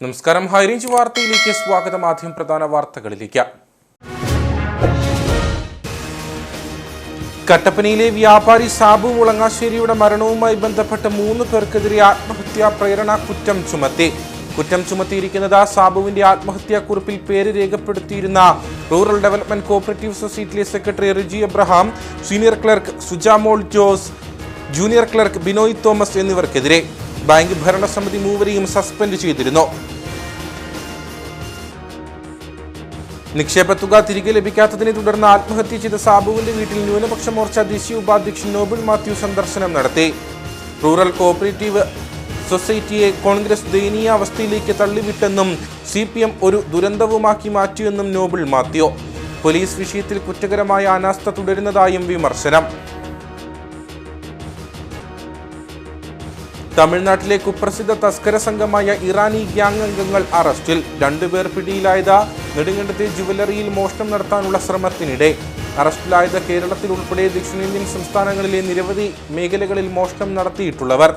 നമസ്കാരം, ഹൈറേഞ്ച് വാർത്തയിലേക്ക് സ്വാഗതം. ആദ്യം പ്രധാന വാർത്തകളിലേക്ക്. കട്ടപ്പനയിലെ വ്യാപാരി സാബു മുളങ്ങാശ്ശേരിയുടെ മരണവുമായി ബന്ധപ്പെട്ട് 3 പേർക്കെതിരെ ആത്മഹത്യാ പ്രേരണ കുറ്റം ചുമത്തി. കുറ്റം ചുമത്തിയിരിക്കുന്നത് സാബുവിന്റെ ആത്മഹത്യാക്കുറിപ്പിൽ പേര് രേഖപ്പെടുത്തിയിരുന്ന റൂറൽ ഡെവലപ്മെന്റ് കോഓപ്പറേറ്റീവ് സൊസൈറ്റിയിലെ secretary Riji Abraham, senior clerk Sujamol Jose, junior clerk Binoy Thomas എന്നിവർക്കെതിരെ. ബാങ്ക് ഭരണസമിതി 3 സസ്പെൻഡ് ചെയ്തിരുന്നു. നിക്ഷേപത്തുക തിരികെ ലഭിക്കാത്തതിനെ തുടർന്ന് ആത്മഹത്യ ചെയ്ത സാബുവിന്റെ വീട്ടിൽ ന്യൂനപക്ഷ മോർച്ച ദേശീയ ഉപാധ്യക്ഷൻ നോബിൾ മാത്യു സന്ദർശനം നടത്തി. റൂറൽ കോഓപ്പറേറ്റീവ് സൊസൈറ്റിയെ കോൺഗ്രസ് ദയനീയ അവസ്ഥയിലേക്ക് തള്ളിവിട്ടെന്നും CPM ഒരു ദുരന്തവുമാക്കി മാറ്റിയെന്നും നോബിൾ മാത്യു. പോലീസ് വിഷയത്തിൽ കുറ്റകരമായ അനാസ്ഥ തുടരുന്നതായും വിമർശനം. തമിഴ്നാട്ടിലെ കുപ്രസിദ്ധ തസ്കര സംഘമായ ഇറാനി ഗ്യാങ് അംഗങ്ങൾ അറസ്റ്റിൽ. 2 പേർ പിടിയിലായത് നെടുങ്കണ്ടത്തെ ജുവലറിയിൽ മോഷണം നടത്താനുള്ള ശ്രമത്തിനിടെ. അറസ്റ്റിലായത് കേരളത്തിൽ ഉൾപ്പെടെ ദക്ഷിണേന്ത്യൻ സംസ്ഥാനങ്ങളിലെ നിരവധി മേഖലകളിൽ മോഷണം നടത്തിയിട്ടുള്ളവർ.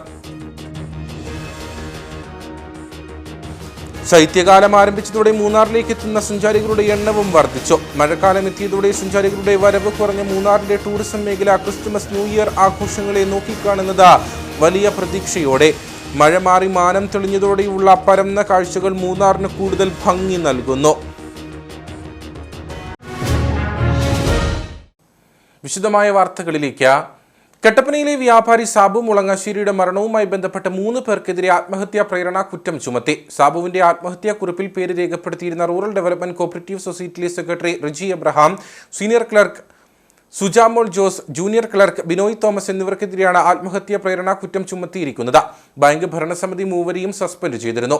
ശൈത്യകാലം ആരംഭിച്ചതോടെ മൂന്നാറിലേക്ക് എത്തുന്ന സഞ്ചാരികളുടെ എണ്ണവും വർദ്ധിച്ചു. മഴക്കാലം എത്തിയതോടെ സഞ്ചാരികളുടെ വരവ് കുറഞ്ഞ മൂന്നാറിന്റെ ടൂറിസം മേഖല ക്രിസ്തുമസ് ന്യൂ ഇയർ ആഘോഷങ്ങളെ നോക്കിക്കാണുന്നത് വലിയ പ്രതീക്ഷയോടെ. മഴ മാറി മാനം തെളിഞ്ഞതോടെയുള്ള പരന്ന കാഴ്ചകൾ മൂന്നാറിന് കൂടുതൽ ഭംഗി നൽകുന്നു. വിശദമായ വാർത്തകളിലേക്ക്. കട്ടപ്പനയിലെ വ്യാപാരി സാബു മുളങ്ങാശ്ശേരിയുടെ മരണവുമായി ബന്ധപ്പെട്ട് 3 പേർക്കെതിരെ ആത്മഹത്യാ പ്രേരണ കുറ്റം ചുമത്തി. സാബുവിന്റെ ആത്മഹത്യാക്കുറിപ്പിൽ പേര് രേഖപ്പെടുത്തിയിരുന്ന റൂറൽ ഡെവലപ്മെന്റ് കോഓപ്പറേറ്റീവ് സൊസൈറ്റിയിലെ secretary Riji Abraham, senior clerk Sujamol Jose, junior clerk Binoy Thomas എന്നിവർക്കെതിരെയാണ് ആത്മഹത്യാ പ്രേരണ കുറ്റം ചുമത്തിയിരിക്കുന്നത്. ബാങ്ക് ഭരണസമിതി 3 സസ്പെൻഡ് ചെയ്തിരുന്നു.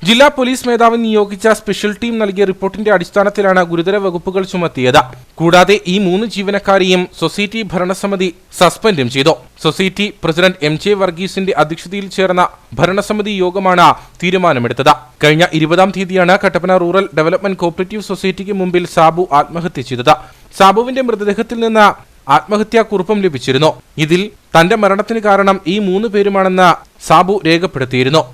ജില്ലാ പോലീസ് മേധാവി നിയോഗിച്ച സ്പെഷ്യൽ ടീം നൽകിയ റിപ്പോർട്ടിന്റെ അടിസ്ഥാനത്തിലാണ് ഗുരുതര വകുപ്പുകൾ ചുമത്തിയത്. കൂടാതെ ഈ 3 ജീവനക്കാരെയും സൊസൈറ്റി ഭരണസമിതി സസ്പെൻഡും ചെയ്തു. സൊസൈറ്റി പ്രസിഡന്റ് MJ വർഗീസിന്റെ അധ്യക്ഷതയിൽ ചേർന്ന ഭരണസമിതി യോഗമാണ് തീരുമാനമെടുത്തത്. കഴിഞ്ഞ 20-ാം തീയതിയാണ് കട്ടപ്പന റൂറൽ ഡെവലപ്മെന്റ് കോഓപ്പറേറ്റീവ് സൊസൈറ്റിക്ക് മുമ്പിൽ സാബു ആത്മഹത്യ ചെയ്തത്. സാബുവിന്റെ മൃതദേഹത്തിൽ നിന്ന് ആത്മഹത്യാക്കുറിപ്പും ലഭിച്ചിരുന്നു. ഇതിൽ തന്റെ മരണത്തിന് കാരണം ഈ 3 പേരുമാണെന്ന് സാബു രേഖപ്പെടുത്തിയിരുന്നു.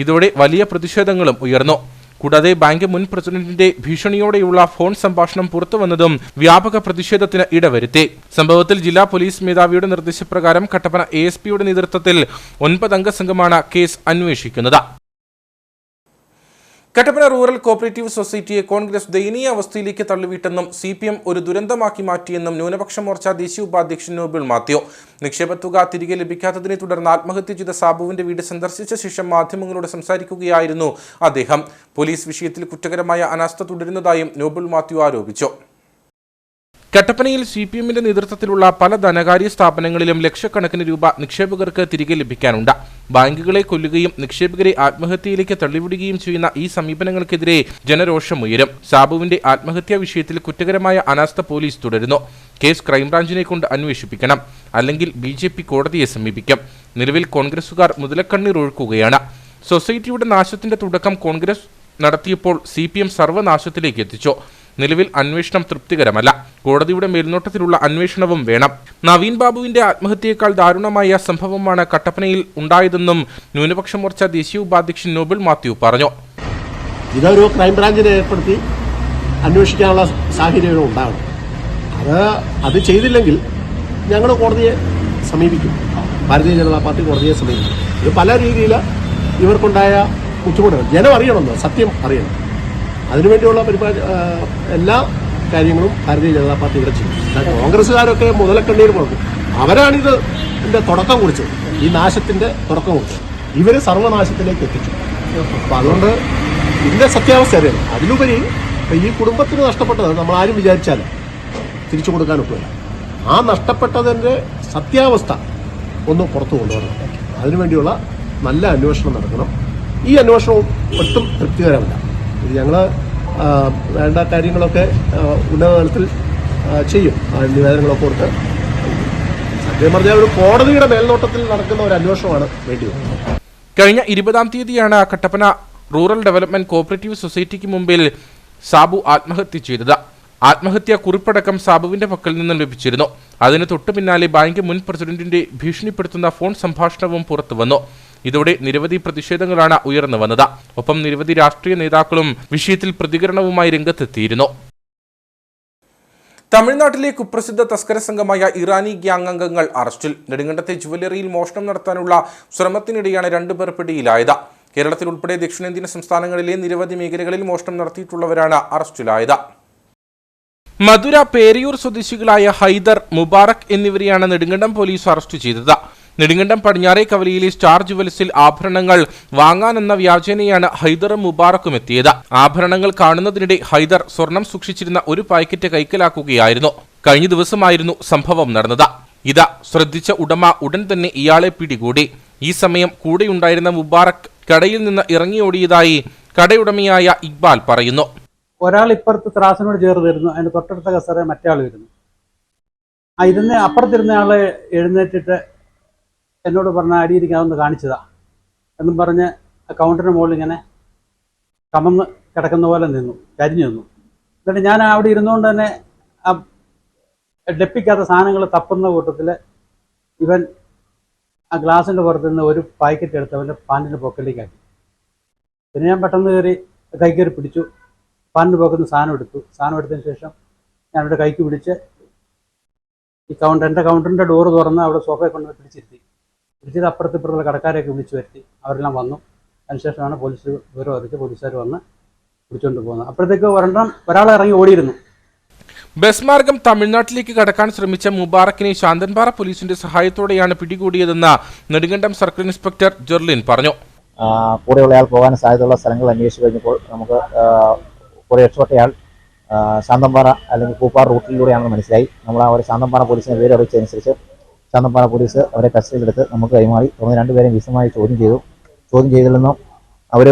ഇതോടെ വലിയ പ്രതിഷേധങ്ങളും ഉയർന്നു. കൂടാതെ ബാങ്ക് മുൻ പ്രസിഡന്റിന്റെ ഭീഷണിയോടെയുള്ള ഫോൺ സംഭാഷണം പുറത്തുവന്നതും വ്യാപക പ്രതിഷേധത്തിന് ഇടവരുത്തി. സംഭവത്തിൽ ജില്ലാ പോലീസ് മേധാവിയുടെ നിർദ്ദേശപ്രകാരം കട്ടപ്പന ASPയുടെ നേതൃത്വത്തിൽ 9 അംഗ സംഘമാണ് കേസ് അന്വേഷിക്കുന്നത്. കട്ടപ്പന റൂറൽ കോഓപ്പറേറ്റീവ് സൊസൈറ്റിയെ കോൺഗ്രസ് ദയനീയ അവസ്ഥയിലേക്ക് തള്ളിവിട്ടെന്നും CPM ഒരു ദുരന്തമാക്കി മാറ്റിയെന്നും ന്യൂനപക്ഷ മോർച്ച ദേശീയ ഉപാധ്യക്ഷൻ നോബിൾ മാത്യു. നിക്ഷേപത്തുക തിരികെ ലഭിക്കാത്തതിനെ തുടർന്ന് ആത്മഹത്യ ചെയ്ത സാബുവിന്റെ വീട് സന്ദർശിച്ച ശേഷം മാധ്യമങ്ങളോട് സംസാരിക്കുകയായിരുന്നു അദ്ദേഹം. പോലീസ് വിഷയത്തിൽ കുറ്റകരമായ അനാസ്ഥ തുടരുന്നതായും നോബിൾ മാത്യു ആരോപിച്ചു. കട്ടപ്പനയിൽ CPMന്റെ നേതൃത്വത്തിലുള്ള പല ധനകാര്യ സ്ഥാപനങ്ങളിലും ലക്ഷക്കണക്കിന് രൂപ നിക്ഷേപകർക്ക് തിരികെ ലഭിക്കാനുണ്ട്. ബാങ്കുകളെ കൊല്ലുകയും നിക്ഷേപകരെ ആത്മഹത്യയിലേക്ക് തള്ളിവിടുകയും ചെയ്യുന്ന ഈ സമീപനങ്ങൾക്കെതിരെ ജനരോഷമുയരും. സാബുവിന്റെ ആത്മഹത്യാ വിഷയത്തിൽ കുറ്റകരമായ അനാസ്ഥ പോലീസ് തുടരുന്നു. കേസ് ക്രൈംബ്രാഞ്ചിനെ കൊണ്ട് അന്വേഷിപ്പിക്കണം, അല്ലെങ്കിൽ BJP കോടതിയെ സമീപിക്കും. നിലവിൽ കോൺഗ്രസുകാർ മുതലക്കണ്ണീർ ഒഴുക്കുകയാണ്. സൊസൈറ്റിയുടെ നാശത്തിന്റെ തുടക്കം കോൺഗ്രസ് നടത്തിയപ്പോൾ CPM സർവ്വനാശത്തിലേക്ക് എത്തിച്ചു. നിലവിൽ അന്വേഷണം തൃപ്തികരമല്ല. കോടതിയുടെ മേൽനോട്ടത്തിലുള്ള അന്വേഷണവും വേണം. നവീൻ ബാബുവിന്റെ ആത്മഹത്യയേക്കാൾ ദാരുണമായ സംഭവമാണ് കട്ടപ്പനയിൽ ഉണ്ടായതെന്നും ന്യൂനപക്ഷ മോർച്ച ദേശീയ ഉപാധ്യക്ഷൻ നോബിൾ മാത്യു പറഞ്ഞു. ഇതൊരു ക്രൈംബ്രാഞ്ചിനെ ഏർപ്പെടുത്തി അന്വേഷിക്കാനുള്ള സാഹചര്യം ഉണ്ടാകണം. അത് ചെയ്തില്ലെങ്കിൽ ഞങ്ങൾ കോടതിയെ സമീപിക്കും. ഭാരതീയ ജനതാ പാർട്ടി കോടതിയെ സമീപിക്കും. ഇത് പല രീതിയിൽ ഇവർക്കുണ്ടായ ബുദ്ധിമുട്ടുകൾ ജനം അറിയണമെന്ന്, സത്യം അറിയണം. അതിനുവേണ്ടിയുള്ള എല്ലാ കാര്യങ്ങളും ഭാരതീയ ജനതാ പാർട്ടി ഇവിടെ ചെയ്യും. കോൺഗ്രസ്സുകാരൊക്കെ മുതലക്കണ്ണീർ മുടക്കും. അവരാണിത് ഇതിന്റെ തുടക്കം കുറിച്ചത്, ഈ നാശത്തിന്റെ തുടക്കം കുറിച്ചത്. ഇവര് സർവനാശത്തിലേക്ക് എത്തിച്ചു. അപ്പൊ അതുകൊണ്ട് ഇതിന്റെ സത്യാവസ്ഥ അറിയണം. അതിലുപരി ഈ കുടുംബത്തിന് നഷ്ടപ്പെട്ടത് നമ്മൾ ആരും വിചാരിച്ചാലും തിരിച്ചു കൊടുക്കാനൊക്കില്ല. ആ നഷ്ടപ്പെട്ടതിന്റെ സത്യാവസ്ഥ ഒന്ന് പുറത്തു കൊണ്ടുവരണം. അതിനുവേണ്ടിയുള്ള നല്ല അന്വേഷണം നടക്കണം. ഈ അന്വേഷണവും ഒട്ടും തൃപ്തികരമല്ല. ഇത് ഞങ്ങൾ വേണ്ട കാര്യങ്ങളൊക്കെ ഉന്നതതലത്തിൽ ചെയ്യും. നിവേദനങ്ങളൊക്കെ കൊടുത്ത് സത്യം പറഞ്ഞാൽ ഒരു കോടതിയുടെ മേൽനോട്ടത്തിൽ നടക്കുന്ന ഒരു അന്വേഷണമാണ് വേണ്ടിവരുന്നത്. കഴിഞ്ഞ 20-ാം തീയതിയാണ് കട്ടപ്പന റൂറൽ ഡെവലപ്മെന്റ് കോഓപ്പറേറ്റീവ് സൊസൈറ്റിക്ക് മുമ്പിൽ സാബു ആത്മഹത്യ ചെയ്തത്. ആത്മഹത്യാ കുറിപ്പടക്കം സാബുവിന്റെ പക്കൽ നിന്നും ലഭിച്ചിരുന്നു. അതിന് തൊട്ടു പിന്നാലെ ബാങ്ക് മുൻ പ്രസിഡന്റിന്റെ ഭീഷണിപ്പെടുത്തുന്ന ഫോൺ സംഭാഷണവും പുറത്തുവന്നു. ഇതോടെ നിരവധി പ്രതിഷേധങ്ങളാണ് ഉയർന്നു വന്നത്. ഒപ്പം നിരവധി രാഷ്ട്രീയ നേതാക്കളും വിഷയത്തിൽ പ്രതികരണവുമായി രംഗത്തെത്തിയിരുന്നു. തമിഴ്നാട്ടിലെ കുപ്രസിദ്ധ തസ്കര സംഘമായ ഇറാനി ഗ്യാങ് അംഗങ്ങൾ അറസ്റ്റിൽ. നെടുങ്കണ്ടത്തെ ജുവലറിയിൽ മോഷണം നടത്താനുള്ള ശ്രമത്തിനിടെയാണ് 2 പേർ പിടിയിലായത്. കേരളത്തിൽ ഉൾപ്പെടെ ദക്ഷിണേന്ത്യൻ സംസ്ഥാനങ്ങളിലെ നിരവധി മേഖലകളിൽ മോഷണം നടത്തിയിട്ടുള്ളവരാണ് അറസ്റ്റിലായത്. മധുര പേരയൂർ സ്വദേശികളായ ഹൈദർ, മുബാറക് എന്നിവരെയാണ് നെടുങ്കണ്ടം പോലീസ് അറസ്റ്റ് ചെയ്തത്. നെടുങ്കണ്ടം പടിഞ്ഞാറേ കവലയിലെ സ്റ്റാർ ജുവൽസിൽ ആഭരണങ്ങൾ വാങ്ങാനെന്ന വ്യാജേനയാണ് ഹൈദറും മുബാറക്കും എത്തിയത്. ആഭരണങ്ങൾ കാണുന്നതിനിടെ ഹൈദർ സ്വർണം സൂക്ഷിച്ചിരുന്ന ഒരു പാക്കറ്റ് കൈക്കലാക്കുകയായിരുന്നു. കഴിഞ്ഞ ദിവസമായിരുന്നു സംഭവം നടന്നത്. ഇത് ശ്രദ്ധിച്ച ഉടമ ഉടൻ തന്നെ ഇയാളെ പിടികൂടി. ഈ സമയം കൂടെയുണ്ടായിരുന്ന മുബാറക് കടയിൽ നിന്ന് ഇറങ്ങിയോടിയതായി കടയുടമയായ ഇക്ബാൽ പറയുന്നു. ഒരാൾ ഇപ്പുറത്ത് ത്രാസിനോട് ചേർന്നിരുന്നു. അതിന്റെ തൊട്ടടുത്ത കസേര മറ്റേ ആൾ വരുന്നു. അപ്പുറത്തിരുന്ന ആള് എഴുന്നേറ്റിട്ട് എന്നോട് പറഞ്ഞ അടിയിരിക്കാവുന്ന കാണിച്ചതാ എന്നും പറഞ്ഞ് കൗണ്ടറിന് മുകളിൽ ഇങ്ങനെ കമന്ന് കിടക്കുന്ന പോലെ നിന്നു, കരിഞ്ഞു നിന്നു. എന്നിട്ട് ഞാൻ അവിടെ ഇരുന്നുകൊണ്ട് തന്നെ ആ ഡെപ്പിക്കാത്ത സാധനങ്ങൾ തപ്പുന്ന കൂട്ടത്തിൽ ഇവൻ ആ ഗ്ലാസിൻ്റെ പുറത്ത് നിന്ന് ഒരു പാക്കറ്റ് എടുത്ത് അവൻ്റെ പാൻറ്റിൻ്റെ പോക്കറ്റിലേക്ക് ആക്കി. പിന്നെ ഞാൻ പെട്ടെന്ന് കയറി പിടിച്ചു. പാൻറ്റിൻ്റെ പോക്കറ്റിൽ നിന്ന് സാധനം എടുത്തതിന് ശേഷം ഞാൻ അവിടെ കൈക്ക് പിടിച്ച് എൻ്റെ കൗണ്ടറിൻ്റെ ഡോറ് തുറന്ന് അവിടെ സോഫയെ കൊണ്ട് പിടിച്ചിരുത്തി അപ്പുറത്തിപ്പുറത്തുള്ള കടക്കാരെയൊക്കെ വിളിച്ചു വരുത്തി. അവരെല്ലാം വന്നു. അതിനുശേഷമാണ് പോലീസ് വിവരം അറിയിച്ച് പോലീസുകാർ വന്ന് പിടിച്ചുകൊണ്ട് പോകുന്നത്. അപ്പോഴത്തേക്ക് ഒരാൾ ഇറങ്ങി ഓടിയിരുന്നു. ബസ് മാർഗം തമിഴ്നാട്ടിലേക്ക് കടക്കാൻ ശ്രമിച്ച മുബാറക്കിനെ ശാന്തൻപാറ പോലീസിന്റെ സഹായത്തോടെയാണ് പിടികൂടിയതെന്ന് നെടുങ്കണ്ടം സർക്കിൾ ഇൻസ്പെക്ടർ ജെർലിൻ പറഞ്ഞു. കൂടെയുള്ളയാൾ പോകാൻ സാധ്യതയുള്ള സ്ഥലങ്ങൾ അന്വേഷിച്ചു കഴിഞ്ഞപ്പോൾ നമുക്ക് കൂടെ രക്ഷപ്പെട്ടയാൾ ശാന്തൻപാറ അല്ലെങ്കിൽ പൂപ്പാറ റൂട്ടിലൂടെയാണെന്ന് മനസ്സിലായി. നമ്മൾ ആ ഒരു ശാന്തൻപാറ പോലീസിനെ വിവരം അറിയിച്ചതനുസരിച്ച് ശാന്തൻപാറ പോലീസ് അവരെ കസ്റ്റഡിയിലെടുത്ത് നമുക്ക് കൈമാറി. തുടർന്ന് 2 പേരെയും വിശദമായി ചോദ്യം ചെയ്തതിൽ നിന്നും അവർ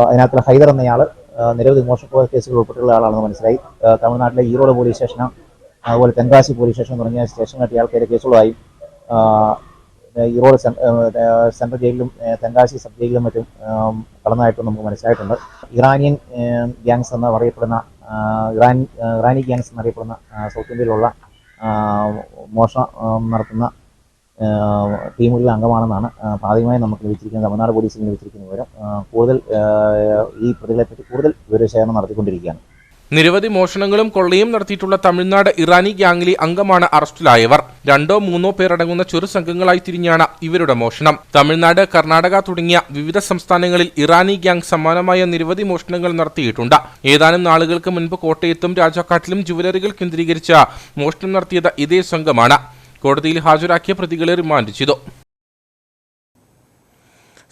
അതിനകത്തുള്ള ഹൈദർ എന്നയാൾ നിരവധി മോഷണ കേസുകൾ ഉൾപ്പെട്ടുള്ള ആളാണെന്ന് മനസ്സിലായി. തമിഴ്നാട്ടിലെ ഈറോഡ് പോലീസ് സ്റ്റേഷനും അതുപോലെ തെങ്കാശി പോലീസ് സ്റ്റേഷൻ തുടങ്ങിയ സ്റ്റേഷനിലായിട്ട് ഇയാൾക്കെതിരെ കേസുകളായും ഈറോഡ് സെൻട്രൽ ജയിലിലും തെങ്കാശി സബ് ജയിലിലും മറ്റും കടന്നതായിട്ടും നമുക്ക് മനസ്സിലായിട്ടുണ്ട്. ഇറാനിയൻ ഗ്യാങ്സ് എന്നറിയപ്പെടുന്ന ഇറാനി ഗ്യാങ്സ് എന്നറിയപ്പെടുന്ന സൗത്ത് ഇന്ത്യയിലുള്ള മോഷണം നടത്തുന്ന ടീമുകളിലെ അംഗമാണെന്നാണ് ആദ്യമായി നമുക്ക് ലഭിച്ചിരിക്കുന്നത്. തമിഴ്നാട് പോലീസിന് ലഭിച്ചിരിക്കുന്ന വിവരം. കൂടുതൽ ഈ പ്രതികളെപ്പറ്റി കൂടുതൽ വിവരശേഖരണം നടത്തിക്കൊണ്ടിരിക്കുകയാണ്. നിരവധി മോഷണങ്ങളും കൊള്ളയും നടത്തിയിട്ടുള്ള തമിഴ്നാട് ഇറാനി ഗ്യാങ്ങിലെ അംഗമാണ് അറസ്റ്റിലായവർ. 2-3 പേരടങ്ങുന്ന ചെറു സംഘങ്ങളായി തിരിഞ്ഞാണ് ഇവരുടെ മോഷണം. തമിഴ്നാട്, കർണാടക തുടങ്ങിയ വിവിധ സംസ്ഥാനങ്ങളിൽ ഇറാനി ഗ്യാങ് സമാനമായ നിരവധി മോഷണങ്ങൾ നടത്തിയിട്ടുണ്ട്. ഏതാനും നാളുകൾക്ക് മുൻപ് കോട്ടയത്തും രാജാക്കാട്ടിലും ജുവലറികൾ കേന്ദ്രീകരിച്ച് മോഷണം നടത്തിയത് ഇതേ സംഘമാണ്. കോടതിയിൽ ഹാജരാക്കിയ പ്രതികളെ റിമാൻഡ് ചെയ്തു.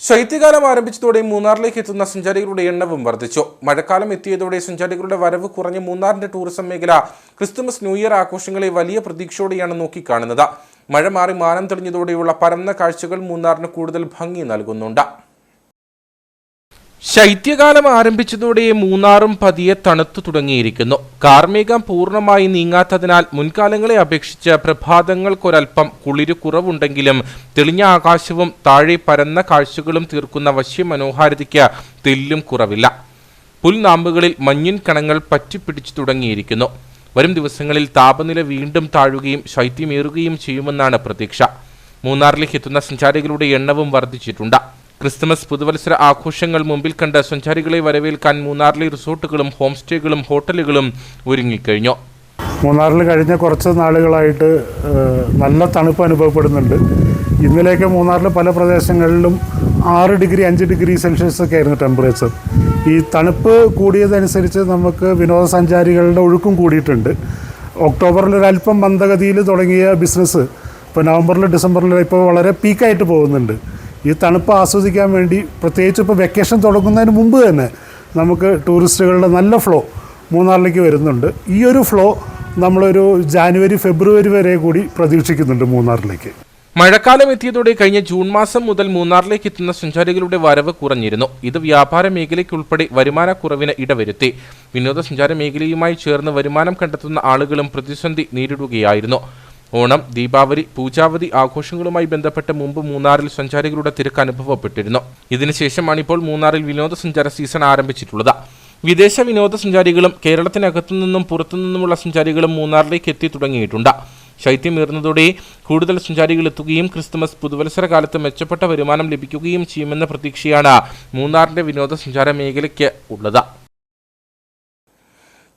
ശൈത്യകാലം ആരംഭിച്ചതോടെ മൂന്നാറിലേക്ക് എത്തുന്ന സഞ്ചാരികളുടെ എണ്ണവും വർദ്ധിച്ചു. മഴക്കാലം എത്തിയതോടെ സഞ്ചാരികളുടെ വരവ് കുറഞ്ഞ മൂന്നാറിന്റെ ടൂറിസം മേഖല ക്രിസ്തുമസ്, ന്യൂ ഇയർ ആഘോഷങ്ങളെ വലിയ പ്രതീക്ഷയോടെയാണ് നോക്കിക്കാണുന്നത്. മഴ മാറി മാനം തെളിഞ്ഞതോടെയുള്ള പരന്ന കാഴ്ചകൾ മൂന്നാറിന് കൂടുതൽ ഭംഗി നൽകുന്നുണ്ട്. ശൈത്യകാലം ആരംഭിച്ചതോടെ മൂന്നാറും പതിയെ തണുത്തു തുടങ്ങിയിരിക്കുന്നു. കാർമേഘം പൂർണ്ണമായി നീങ്ങാത്തതിനാൽ മുൻകാലങ്ങളെ അപേക്ഷിച്ച് പ്രഭാതങ്ങൾക്കൊരൽപ്പം കുളിരു കുറവുണ്ടെങ്കിലും തെളിഞ്ഞ ആകാശവും താഴെ പരന്ന കാഴ്ചകളും തീർക്കുന്ന വശ്യമനോഹാരിതയ്ക്ക് തെല്ലും കുറവില്ല. പുൽനാമ്പുകളിൽ മഞ്ഞിൻ കണങ്ങൾ പറ്റിപ്പിടിച്ചു തുടങ്ങിയിരിക്കുന്നു. വരും ദിവസങ്ങളിൽ താപനില വീണ്ടും താഴുകയും ശൈത്യമേറുകയും ചെയ്യുമെന്നാണ് പ്രതീക്ഷ. മൂന്നാറിലേക്ക് എത്തുന്ന സഞ്ചാരികളുടെ എണ്ണവും വർദ്ധിച്ചിട്ടുണ്ട്. ക്രിസ്തുമസ്, പുതുവത്സര ആഘോഷങ്ങൾ മുമ്പിൽ കണ്ട് സഞ്ചാരികളെ വരവേൽക്കാൻ മൂന്നാറിലെ റിസോർട്ടുകളും ഹോം സ്റ്റേകളും ഹോട്ടലുകളും ഒരുങ്ങിക്കഴിഞ്ഞു. മൂന്നാറിൽ കഴിഞ്ഞ കുറച്ച് നാളുകളായിട്ട് നല്ല തണുപ്പ് അനുഭവപ്പെടുന്നുണ്ട്. ഇന്നലെയൊക്കെ മൂന്നാറിൽ പല പ്രദേശങ്ങളിലും 6 ഡിഗ്രി 5 ഡിഗ്രി സെൽഷ്യസ് ഒക്കെ ആയിരുന്നു ടെമ്പറേച്ചർ. ഈ തണുപ്പ് കൂടിയതനുസരിച്ച് നമുക്ക് വിനോദസഞ്ചാരികളുടെ ഒഴുക്കും കൂടിയിട്ടുണ്ട്. ഒക്ടോബറിൽ ഒരല്പം മന്ദഗതിയിൽ തുടങ്ങിയ ബിസിനസ് ഇപ്പോൾ നവംബറിലും ഡിസംബറിലും ഇപ്പോൾ വളരെ പീക്കായിട്ട് പോകുന്നുണ്ട്. ഈ തണുപ്പ് ആസ്വദിക്കാൻ വേണ്ടി പ്രത്യേകിച്ച് ഇപ്പോൾ വെക്കേഷൻ തുടങ്ങുന്നതിന് മുമ്പ് തന്നെ നമുക്ക് ടൂറിസ്റ്റുകളുടെ നല്ല ഫ്ലോ മൂന്നാറിലേക്ക് വരുന്നുണ്ട്. ഈ ഒരു ഫ്ലോ നമ്മളൊരു ജാനുവരി ഫെബ്രുവരി വരെ കൂടി പ്രതീക്ഷിക്കുന്നുണ്ട് മൂന്നാറിലേക്ക്. മഴക്കാലം എത്തിയതോടെ കഴിഞ്ഞ ജൂൺ മാസം മുതൽ മൂന്നാറിലേക്ക് എത്തുന്ന സഞ്ചാരികളുടെ വരവ് കുറഞ്ഞിരുന്നു. ഇത് വ്യാപാര മേഖലയ്ക്കുൾപ്പെടെ വരുമാനക്കുറവിന് ഇടവരുത്തി. വിനോദസഞ്ചാര മേഖലയുമായി ചേർന്ന് വരുമാനം കണ്ടെത്തുന്ന ആളുകളും പ്രതിസന്ധി നേരിടുകയായിരുന്നു. ഓണം, ദീപാവലി, പൂജാവതി ആഘോഷങ്ങളുമായി ബന്ധപ്പെട്ട് മുമ്പ് മൂന്നാറിൽ സഞ്ചാരികളുടെ തിരക്ക് അനുഭവപ്പെട്ടിരുന്നു. ഇതിനുശേഷമാണിപ്പോൾ മൂന്നാറിൽ വിനോദസഞ്ചാര സീസൺ ആരംഭിച്ചിട്ടുള്ളത്. വിദേശ വിനോദസഞ്ചാരികളും കേരളത്തിനകത്തു നിന്നും പുറത്തുനിന്നുമുള്ള സഞ്ചാരികളും മൂന്നാറിലേക്ക് എത്തി തുടങ്ങിയിട്ടുണ്ട്. ശൈത്യമേറുന്നതോടെ കൂടുതൽ സഞ്ചാരികൾ എത്തുകയും ക്രിസ്തുമസ് പുതുവത്സര കാലത്ത് മെച്ചപ്പെട്ട വരുമാനം ലഭിക്കുകയും ചെയ്യുമെന്ന പ്രതീക്ഷയാണ് മൂന്നാറിന്റെ വിനോദസഞ്ചാര മേഖലയ്ക്ക് ഉള്ളത്.